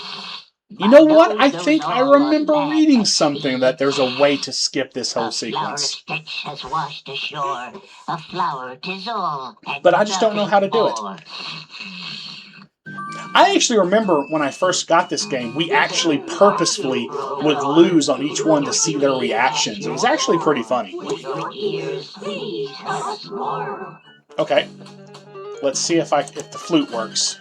You know what? I think I remember reading something that there's a way to skip this whole Flower sequence. stitch has washed ashore. A flower 'tis all. And But I just don't know how to do it. more. I actually remember when I first got this game, we actually purposefully would lose on each one to see their reactions. It was actually pretty funny. With your ears, please tell us more. Okay. Let's see if the flute works.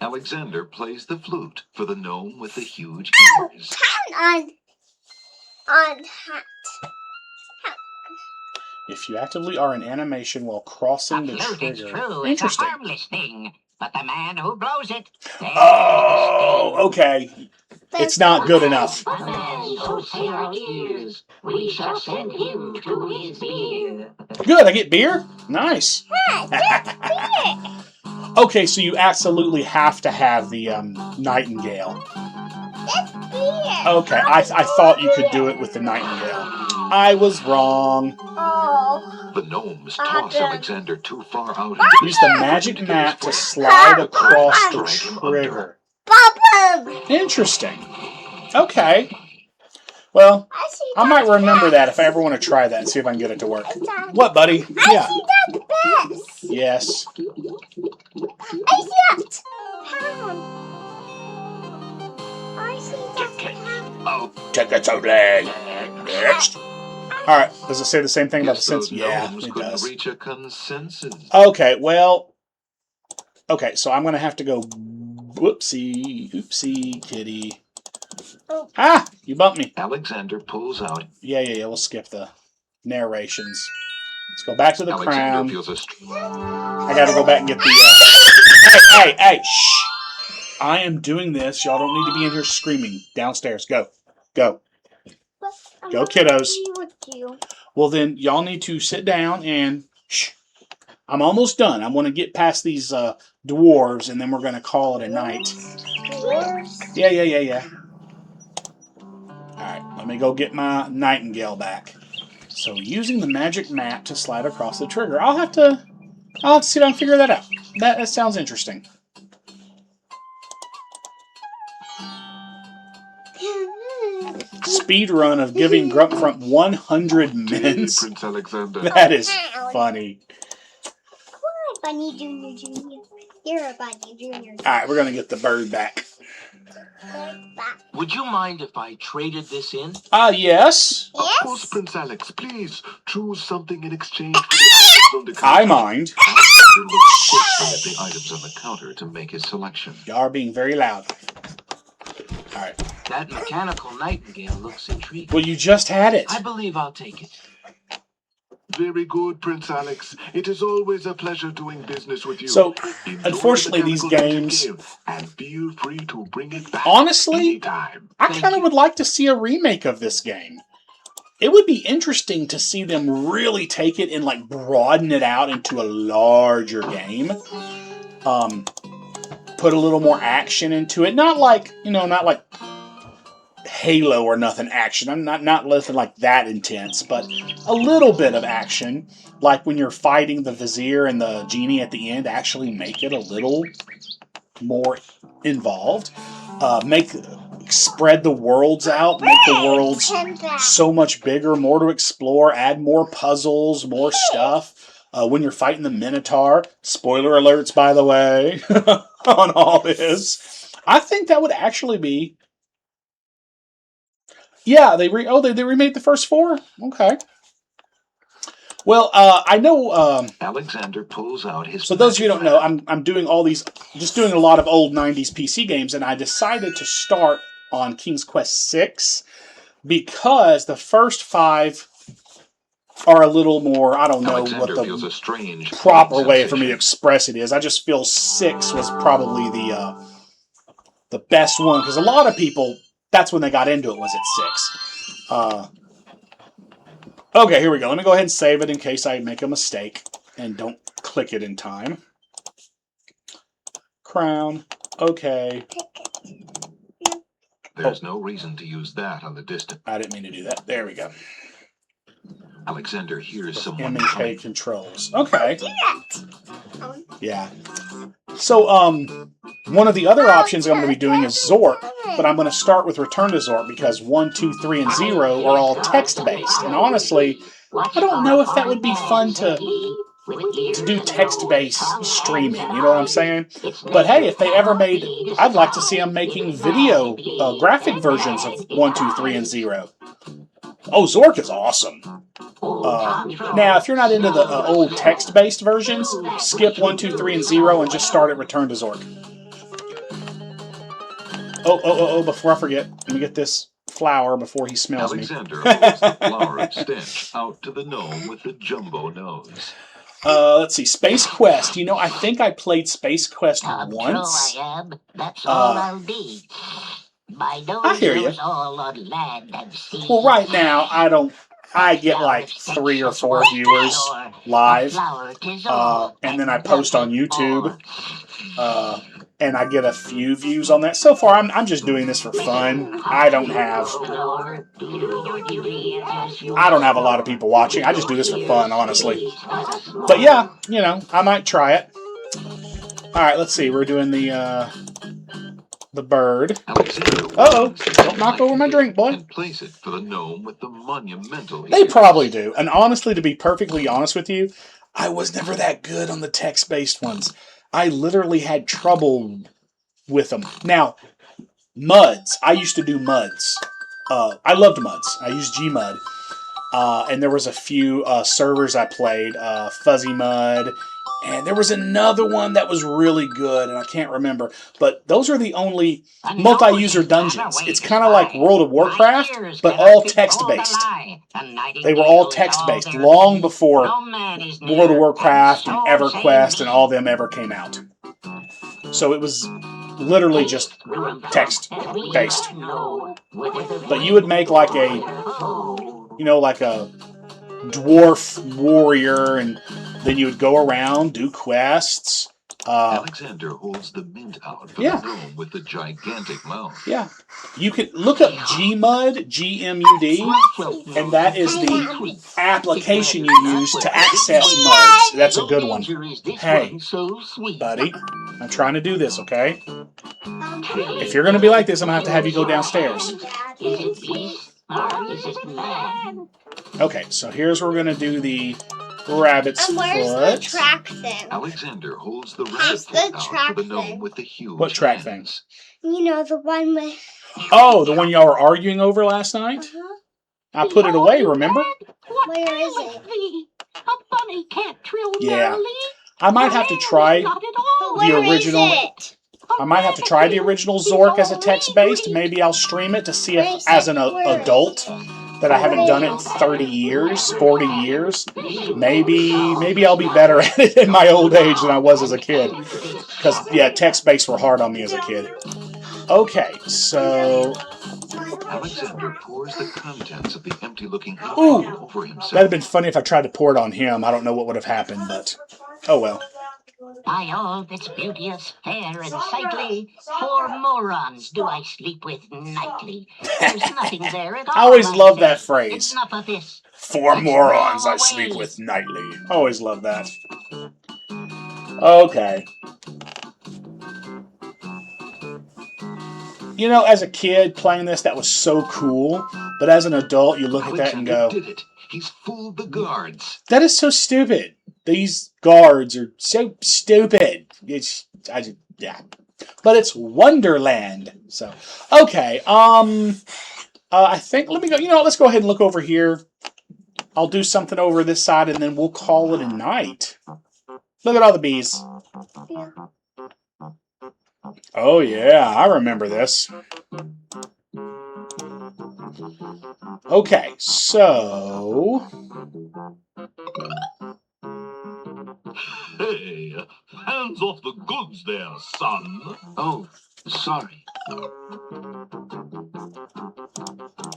Alexander plays the flute for the gnome with the huge ears. Count on hat. If you actively are in animation while crossing the Flute is trigger. true. It's a Interesting. harmless thing. But the man who blows it... Oh, okay. It's not good enough. The man so say our ears. We shall send him to his beer. Good, I get beer? Nice. Okay, so you absolutely have to have the nightingale. Okay, I thought you could do it with the nightingale. I was wrong. Oh. The gnomes toss Alexander too far out. Use the magic mat to slide across the trigger. Interesting. Okay. Well, I might remember that if I ever want to try that and see if I can get it to work. What, buddy? Yeah. Yes. I see that. I see that. Oh, Tickets only. Next. All right. Does it say the same thing about the sense? Yeah, gnomes it couldn't does. reach a consensus. Okay. Well. Okay. So I'm gonna have to go. Whoopsie, oopsie, kitty. Oh. Ah! You bumped me. Alexander pulls out. Yeah. We'll skip the narrations. Let's go back to the Alexander crown. feels I gotta go back and get the. Hey! Shh! I am doing this. Y'all don't need to be in here screaming. Downstairs. Go. Go. Go, kiddos. Well, then, y'all need to sit down and... Shh. I'm almost done. I want to get past these dwarves, and then we're going to call it a night. Yeah. Alright, let me go get my nightingale back. So, using the magic map to slide across the trigger. I'll have to see if I can figure that out. That sounds interesting. Speed run of giving Grumpfront 100 minutes. Prince Alexander. That is funny. Bunny Junior Junior. You're a Bunny Junior. Alright, we're going to get the bird back. Would you mind if I traded this in? Yes. Of course, Prince Alex. Please choose something in exchange for the items on the counter. I mind. Alexander looks quickly at the items on the counter to make his selection. Y'all are being very loud. Alright. That mechanical nightingale looks intriguing. Well, you just had it. I believe I'll take it. Very good, Prince Alex. It is always a pleasure doing business with you. So, Enjoy unfortunately, the these mechanical games... nightingale, and feel free to bring it back Honestly, anytime. I kind of would like to see a remake of this game. It would be interesting to see them really take it and, like, broaden it out into a larger game. Put a little more action into it. Not like, not like Halo or nothing action. I'm not nothing like that intense, but a little bit of action. Like when you're fighting the Vizier and the Genie at the end, actually make it a little more involved. Spread the worlds out, make the worlds so much bigger, more to explore, add more puzzles, more stuff. When you're fighting the Minotaur, spoiler alerts, by the way, on all this, I think that would actually be... Yeah, they remade the first 4? Okay. Well, I know... Alexander pulls out his... So those of you who don't know, I'm doing all these... Just doing a lot of old 90s PC games, and I decided to start on King's Quest VI because the first 5 are a little more... I don't know Alexander what feels a strange proper way for me to express it is. I just feel 6 was probably the best one, because a lot of people... That's when they got into it, was at 6. Okay, here we go. Let me go ahead and save it in case I make a mistake and don't click it in time. Crown. Okay. There's no reason to use that on the distant. I didn't mean to do that. There we go. Alexander hears someone M and K coming. controls. Okay. Yeah. So, one of the other options I'm going to be doing is Zork, but I'm going to start with Return to Zork because 1, 2, 3, and 0 are all text-based. And honestly, I don't know if that would be fun to do text-based streaming, you know what I'm saying? But hey, if they ever made... I'd like to see them making video, graphic versions of 1, 2, 3, and 0. Oh, Zork is awesome. Now, if you're not into the old text-based versions, skip 1, 2, 3, and 0 and just start at Return to Zork. Oh, before I forget, let me get this flower before he smells Alexander me. holds the flower of stench out to the gnome with the jumbo nose. Let's see, Space Quest. You know, I think I played Space Quest once. True I am. That's all I'll be. My nose I hear you. knows all on land and sea. Well, right now, I get like 3 or 4 viewers live, and then I post on YouTube, and I get a few views on that. So far, I'm just doing this for fun. I don't have a lot of people watching. I just do this for fun, honestly. But yeah, I might try it. All right, let's see. We're doing the bird. Uh-oh, don't knock over my drink, boy. And place it for the gnome with the monumental... They probably do. And honestly, to be perfectly honest with you, I was never that good on the text-based ones. I literally had trouble with them. Now, MUDs. I used to do MUDs. I loved MUDs. I used Gmud. And there was a few servers I played. Fuzzy Mud. And there was another one that was really good, and I can't remember. But those are the only multi-user dungeons. It's kind of like World of Warcraft, but all text-based. They were all text-based long before World of Warcraft and EverQuest and all them ever came out. So it was literally just text-based. But you would make like a, you know, like a dwarf warrior, and then you would go around, do quests. Alexander holds the mint out for the gnome with the gigantic mouth. Yeah. You can look up Gmud, G-M-U-D, and that is the application you use to access muds. That's a good one. Hey, buddy, I'm trying to do this, okay? If you're going to be like this, I'm going to have you go downstairs. Okay, so here's where we're going to do the rabbit's and where's foot. the track thing? Alexander holds the rabbit foot out for the gnome with the huge What track hands. thing? You know, the one with... Oh, the one y'all were arguing over last night? I put it away, remember? Where is it? A bunny can't trill Yeah. merrily. I might have to try the original. I might have to try the original Zork as a text-based. Maybe I'll stream it to see if, as an adult, that I haven't done it in 30 years, 40 years. Maybe I'll be better at it in my old age than I was as a kid. Because, yeah, text-based were hard on me as a kid. Okay, so... Alexander pours the contents of the empty-looking Ooh, over himself. that'd have been funny if I tried to pour it on him. I don't know what would have happened, but oh well. By all that's beauteous, fair, and sightly, 4 morons do I sleep with nightly. There's nothing there at all. I always love that say. phrase. Enough of this. 4 morons I sleep with nightly. Always love that. Okay. You know, as a kid playing this, that was so cool. But as an adult, you look at that and go, did it. He's fooled the guards. that is so stupid. These guards are so stupid. Yeah. But it's Wonderland. So, okay. I think, let me go, let's go ahead and look over here. I'll do something over this side and then we'll call it a night. Look at all the bees. Yeah. Oh yeah, I remember this. Okay, so... Hey, hands off the goods there, son. Oh, sorry.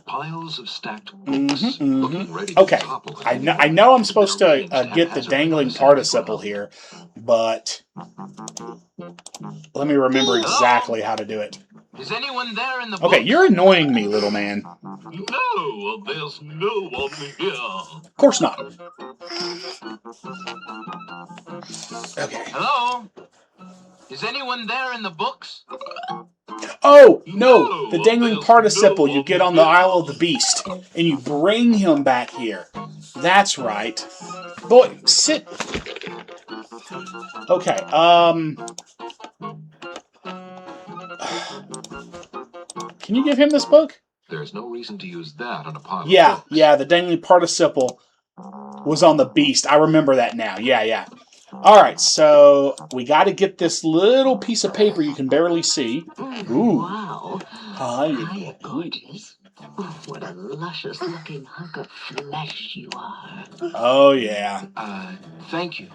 Piles of stacked books looking ready to Okay, topple. I know I'm supposed to get the dangling participle here, but let me remember exactly how to do it. Is anyone there in the Okay, you're annoying me, little man. No, there's no one here. Of course not. Okay. Hello? Is anyone there in the books? Oh, no, the dangling participle you get on the Isle of the Beast, and you bring him back here. That's right. Boy, sit. Okay, can you give him this book? There's no reason to use that on a pile of Yeah, books. yeah, the dangling participle was on the Beast. I remember that now. Yeah. Alright, so we got to get this little piece of paper you can barely see. Ooh. Wow. Hi, gorgeous. Oh, what a luscious-looking hunk of flesh you are. Oh, yeah. Thank you,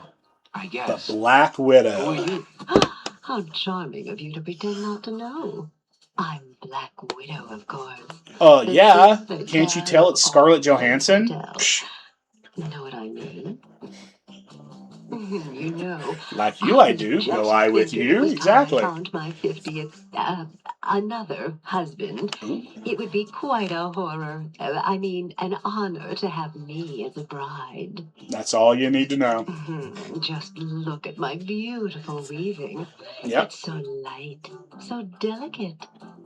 I The guess. Black Widow. Who are you? How charming of you to pretend not to know. I'm Black Widow, of course. Oh, yeah. Can't you tell it's Scarlett Johansson? Psh, Know what I mean? You know. like you, I do. Go I with you? Exactly. I found my 50th, another husband. It would be quite a horror. I mean, an honor to have me as a bride. That's all you need to know. Just look at my beautiful weaving. Yep. It's so light, so delicate.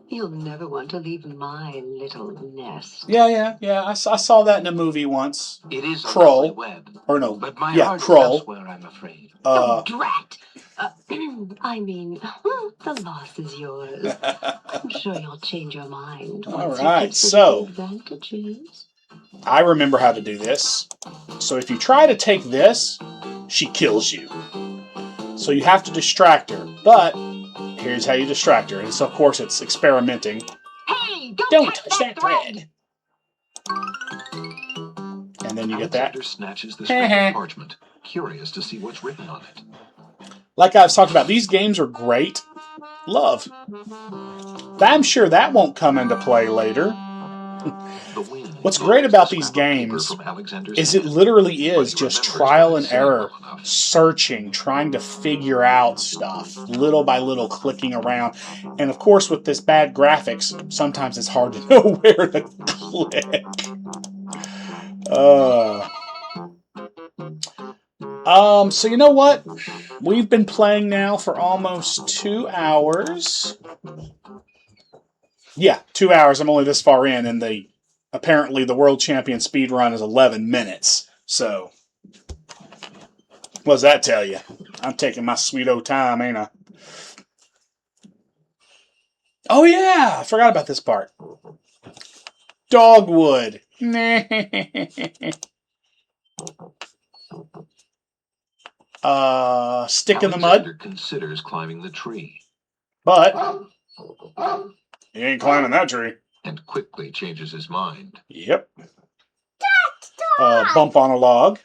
You'll never want to leave my little nest. Yeah. I saw that in a movie once. It is a Kroll. lovely web, Or no, but my yeah, heart is Kroll. elsewhere, I'm afraid. Drat! I mean, the loss is yours. I'm sure you'll change your mind. All once right, you consider so- the advantages. I remember how to do this. So if you try to take this, she kills you. So you have to distract her. But here's how you distract her. And so, of course, it's experimenting. Hey, Don't touch that thread. And then you get that. Alexander snatches the scrap of parchment, curious to see what's written on it. Like I've talked about, these games are great love. But I'm sure that won't come into play later. What's great about these games is it literally is just trial and error, searching, trying to figure out stuff, little by little, clicking around. And of course, with this bad graphics, sometimes it's hard to know where to click. So you know what? We've been playing now for almost 2 hours. Yeah, 2 hours. I'm only this far in, and apparently the world champion speed run is 11 minutes. So, what does that tell you? I'm taking my sweet old time, ain't I? Oh yeah, I forgot about this part. Dogwood. Stick in the mud. Alexander considers climbing the tree. But he ain't climbing that tree. And quickly changes his mind. Yep. Bump on a log.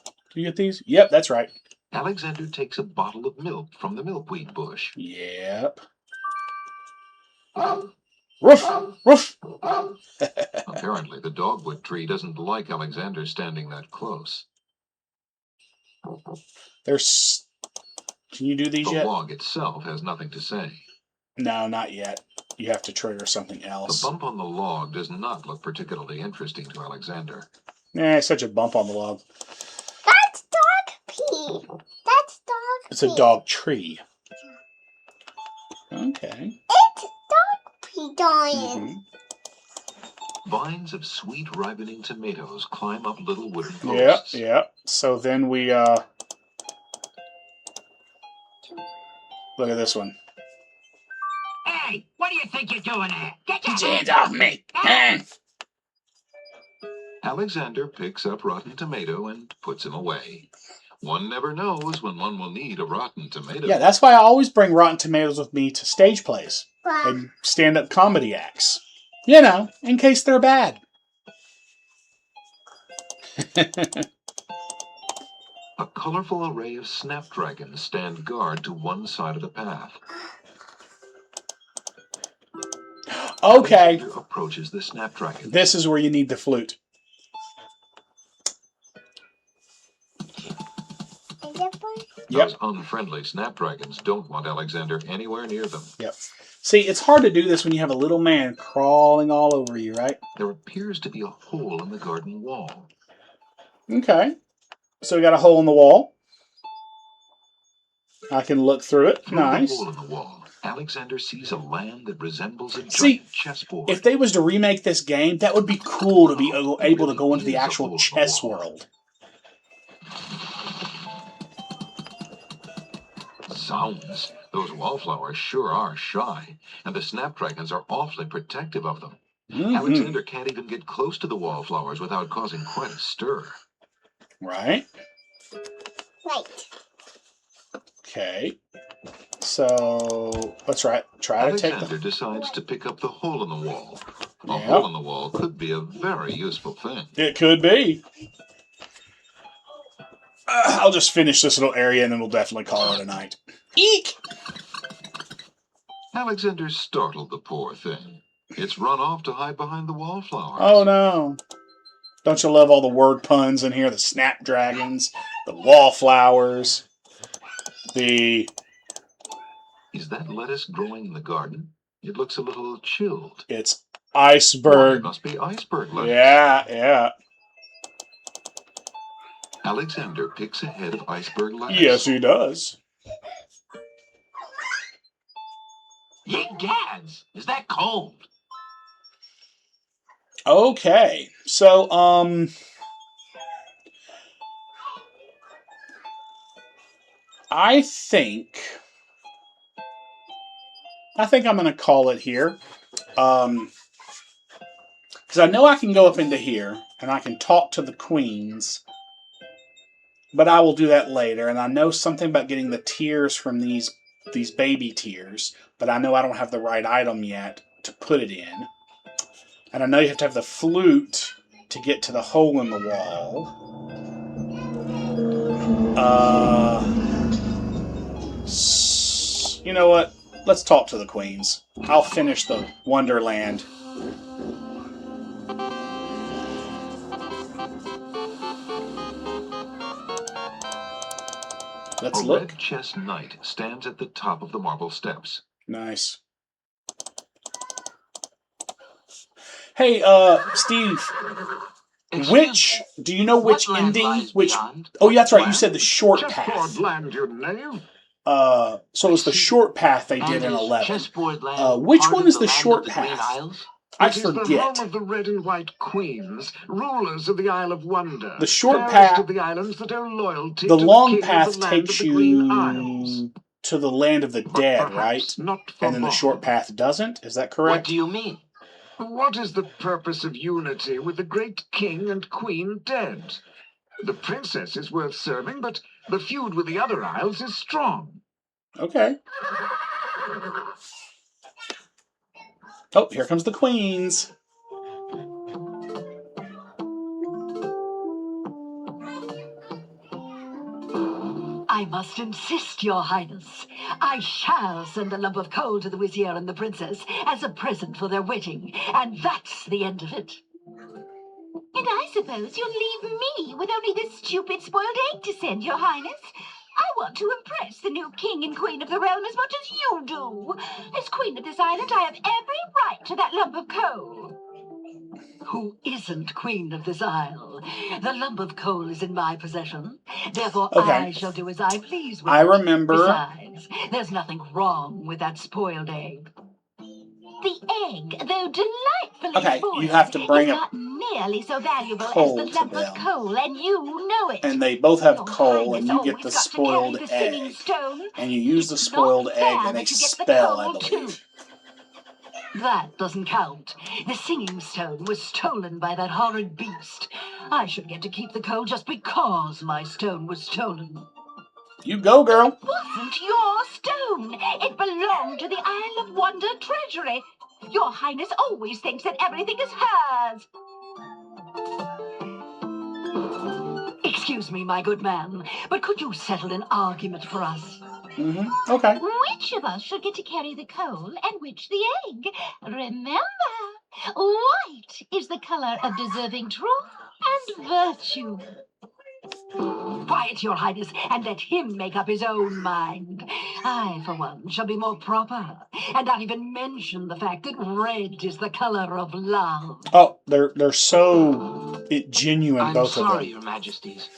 Do you get these? Yep, that's right. Alexander takes a bottle of milk from the milkweed bush. Yep. Roof! Roof! Apparently, the dogwood tree doesn't like Alexander standing that close. Can you do these yet? The log itself has nothing to say. No, not yet. You have to trigger something else. The bump on the log does not look particularly interesting to Alexander. It's such a bump on the log. That's dog pee. That's dog It's a dog tree. Okay. It's dog pee dying. Vines of sweet ripening tomatoes climb up little wooden posts. Yeah. So then we, look at this one. Hey, what do you think you're doing there? Get your hands off me! Alexander picks up rotten tomato and puts him away. One never knows when one will need a rotten tomato. Yeah, that's why I always bring rotten tomatoes with me to stage plays and stand-up comedy acts. You know, in case they're bad. A colorful array of snapdragons stand guard to one side of the path. Okay. Alexander approaches the snapdragon. This is where you need the flute. Those unfriendly snapdragons don't want Alexander anywhere near them. Yep. See, it's hard to do this when you have a little man crawling all over you, right? There appears to be a hole in the garden wall. Okay. So we got a hole in the wall. I can look through it. Nice. Through the hole in the wall, Alexander sees a land that resembles a See, giant chessboard. If they was to remake this game, that would be cool to be able to go into the actual chess world. Sounds. Those wallflowers sure are shy, and the snapdragons are awfully protective of them. Alexander can't even get close to the wallflowers without causing quite a stir. Right? Right. Okay. So, let's try to take Alexander decides to pick up the hole in the wall. A hole in the wall could be a very useful thing. It could be. I'll just finish this little area and then we'll definitely call it a night. Eek! Alexander startled the poor thing. It's run off to hide behind the wallflowers. Oh no. Don't you love all the word puns in here? The snapdragons, the wallflowers, the... Is that lettuce growing in the garden? It looks a little chilled. It's iceberg. It must be iceberg lettuce. Yeah. Alexander picks a head of iceberg lettuce. Yes, he does. Ye gads! Is that cold? Okay. So, I think I'm going to call it here. Because I know I can go up into here, and I can talk to the queens. But I will do that later, and I know something about getting the tears from these baby tears, but I know I don't have the right item yet to put it in. And I know you have to have the flute to get to the hole in the wall. You know what? let's talk to the queens. I'll finish the Wonderland. Let's A look. red chess knight stands at the top of the marble steps. Nice. Hey, Steve. Do you know which ending? Oh, yeah, that's right. You said the short path. Land, you knave. So it was the short path they did in 11. Which one is the short path? I It is the forget. home of the red and white queens, rulers of the Isle of Wonder. The short fairest path. of the islands that owe loyalty The to long the king path of the land takes of the Green Isles. you to the land of the dead, right? Not for And then the long. short path doesn't. Is that correct? What do you mean? What is the purpose of unity with the great king and queen dead? The princess is worth serving, but the feud with the other isles is strong. Okay. Oh, here comes the queens. I must insist, Your Highness. I shall send a lump of coal to the Vizier and the Princess as a present for their wedding, and that's the end of it. And I suppose you'll leave me with only this stupid spoiled egg to send, Your Highness. I want to impress the new king and queen of the realm as much as you do. As queen of this island, I have every right to that lump of coal. Who isn't queen of this isle? The lump of coal is in my possession. Therefore, Okay. I shall do as I please with I it. remember. Besides, there's nothing wrong with that spoiled egg. The egg, though delightfully Okay, spoiled, you have to bring is a not nearly so valuable coal as the to lump them. of coal, and you know it. And they both have Your coal, and Highness you get always the got to spoiled carry the singing egg. stone. And you use the It's spoiled not egg fair and a that you get the spell, I coal, believe. That doesn't count. The singing stone was stolen by that horrid beast. I should get to keep the coal just because my stone was stolen. You go, girl. It wasn't your stone. It belonged to the Isle of Wonder treasury. Your Highness always thinks that everything is hers. Excuse me, my good man, but could you settle an argument for us? Okay. Which of us should get to carry the coal and which the egg? Remember, white is the color of deserving truth and virtue. Quiet, Your Highness, and let him make up his own mind. I, for one, shall be more proper, and not even mention the fact that red is the color of love. Oh, they're so genuine, I'm both of sorry, them. Your Majesties.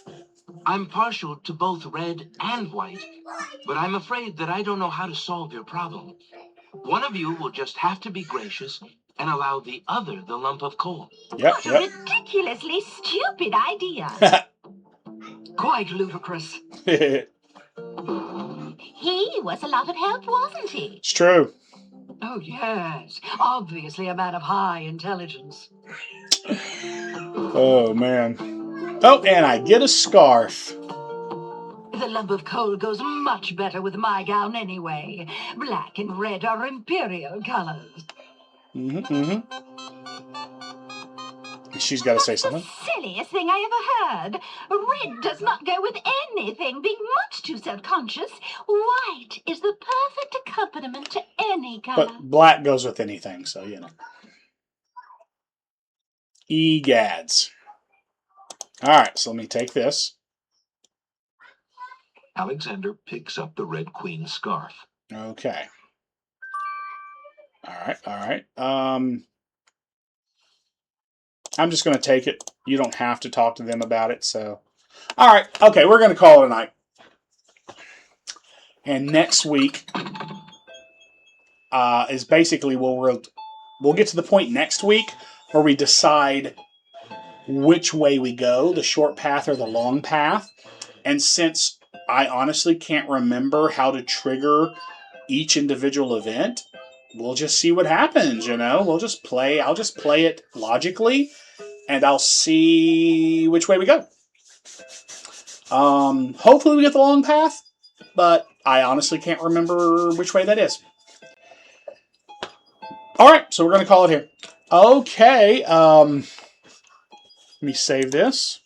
I'm partial to both red and white, but I'm afraid that I don't know how to solve your problem. One of you will just have to be gracious and allow the other the lump of coal. What a ridiculously stupid idea. Quite ludicrous. He was a lot of help, wasn't he? It's true. Oh, yes. Obviously a man of high intelligence. Oh, man. Oh, and I get a scarf. The lump of coal goes much better with my gown anyway. Black and red are imperial colors. She's got to say something. Silliest thing I ever heard. Red does not go with anything, being much too self-conscious. White is the perfect accompaniment to any color. But black goes with anything, so, you know. Egads. Alright, so let me take this. Alexander picks up the Red Queen's scarf. Okay. Alright. I'm just going to take it. You don't have to talk to them about it, so. Alright, okay, we're going to call it a night. And next week is basically where we'll get to the point next week where we decide which way we go, the short path or the long path. And since I honestly can't remember how to trigger each individual event, we'll just see what happens, you know? I'll just play it logically, and I'll see which way we go. Hopefully we get the long path, but I honestly can't remember which way that is. Alright, so we're going to call it here. Okay, let me save this.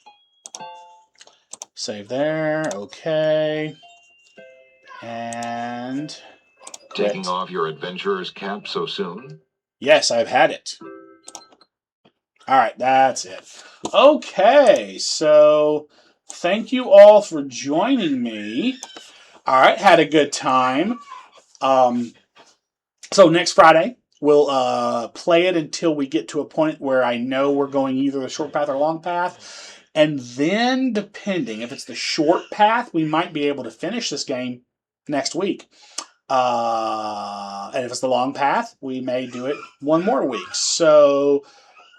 Save there, okay. And Taking off your adventurer's cap so soon? Yes, I've had it. All right, that's it. Okay, so thank you all for joining me. All right, had a good time. So next Friday, we'll play it until we get to a point where I know we're going either the short path or long path. And then, depending, if it's the short path, we might be able to finish this game next week. And if it's the long path, we may do it one more week. So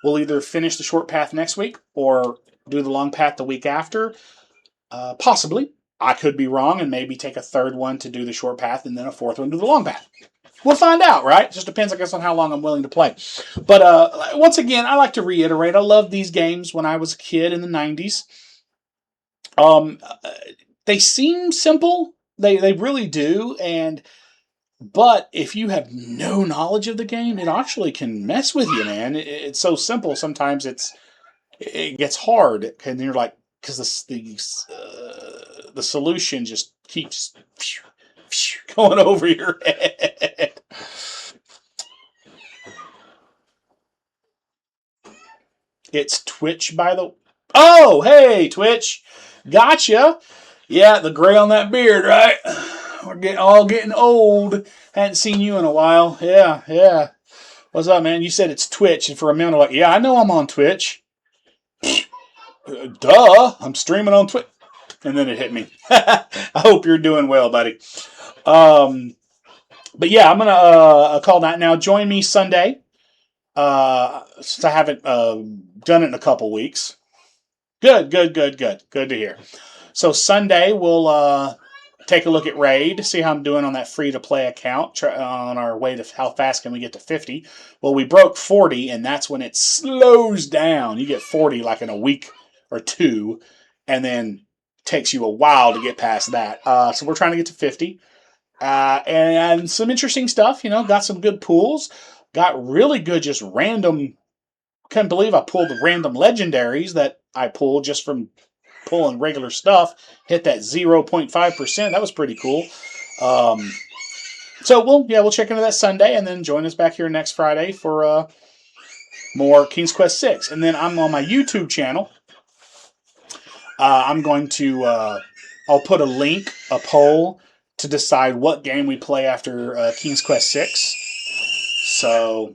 we'll either finish the short path next week or do the long path the week after. Possibly. I could be wrong and maybe take a third one to do the short path and then a fourth one to do the long path. We'll find out, right? It just depends, I guess, on how long I'm willing to play. But once again, I like to reiterate, I loved these games when I was a kid in the 90s. They seem simple. They really do. But if you have no knowledge of the game, it actually can mess with you, man. It's so simple. Sometimes it gets hard, and you're like, because the solution just keeps going over your head. It's Twitch, by the... Oh, hey, Twitch. Gotcha. Yeah, the gray on that beard, right? We're all getting old. Hadn't seen you in a while. Yeah. What's up, man? You said it's Twitch, and for a minute I'm like, yeah, I know I'm on Twitch. Duh, I'm streaming on Twitch. And then it hit me. I hope you're doing well, buddy. But yeah, I'm going to call that now. Join me Sunday. Since I haven't done it in a couple weeks. Good to hear. So Sunday, we'll take a look at Raid, see how I'm doing on that free-to-play account, on our way to how fast can we get to 50. Well, we broke 40, and that's when it slows down. You get 40 like in a week or two, and then takes you a while to get past that. So we're trying to get to 50. And some interesting stuff, got some good pools. Got really good just random, couldn't believe I pulled the random legendaries that I pulled just from pulling regular stuff. Hit that 0.5%. That was pretty cool. So we'll check into that Sunday and then join us back here next Friday for more King's Quest 6. And then I'm on my YouTube channel. I'm going to, I'll put a poll to decide what game we play after King's Quest 6. So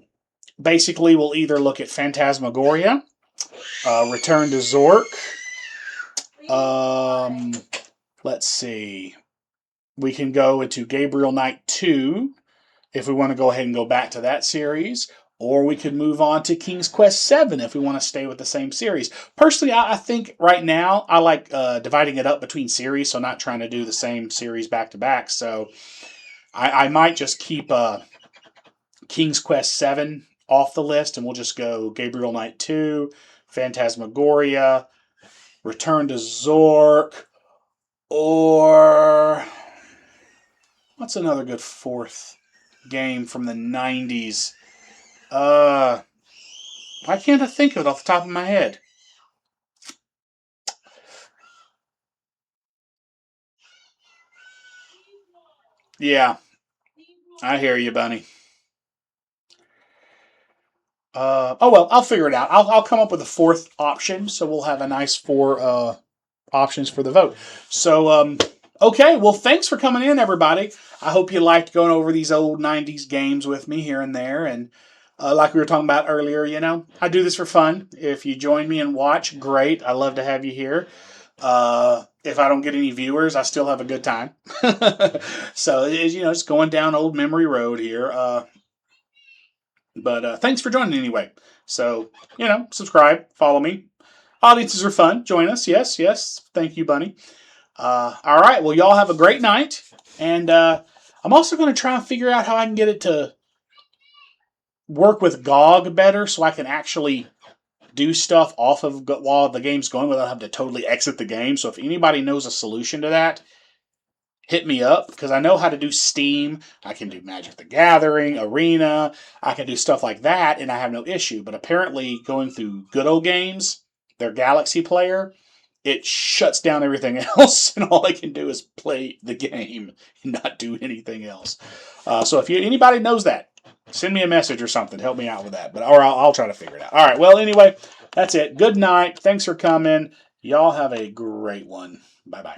basically we'll either look at Phantasmagoria, Return to Zork. Let's see. We can go into Gabriel Knight 2 if we want to go ahead and go back to that series. Or we could move on to King's Quest 7 if we want to stay with the same series. Personally, I think right now I like dividing it up between series, so not trying to do the same series back to back. So I might just keep King's Quest 7 off the list, and we'll just go Gabriel Knight 2, Phantasmagoria, Return to Zork, or what's another good fourth game from the 90s? Why can't I think of it off the top of my head? Yeah, I hear you, Bunny. Oh well, I'll figure it out. I'll come up with a fourth option, so we'll have a nice 4 options for the vote. So, okay, well, thanks for coming in, everybody. I hope you liked going over these old 90s games with me here and there, and like we were talking about earlier, I do this for fun. If you join me and watch, great. I love to have you here. If I don't get any viewers, I still have a good time. So, it's going down old memory road here. But thanks for joining anyway. So, subscribe, follow me. Audiences are fun. Join us. Yes. Thank you, Bunny. All right. Well, y'all have a great night. And I'm also going to try and figure out how I can get it to work with GOG better so I can actually do stuff off of while the game's going without having to totally exit the game. So if anybody knows a solution to that, hit me up, because I know how to do Steam. I can do Magic the Gathering, Arena. I can do stuff like that, and I have no issue. But apparently, going through Good Old Games, their Galaxy player, it shuts down everything else, and all I can do is play the game and not do anything else. So if anybody knows that, send me a message or something. Help me out with that. Or I'll try to figure it out. All right. Well, anyway, that's it. Good night. Thanks for coming. Y'all have a great one. Bye-bye.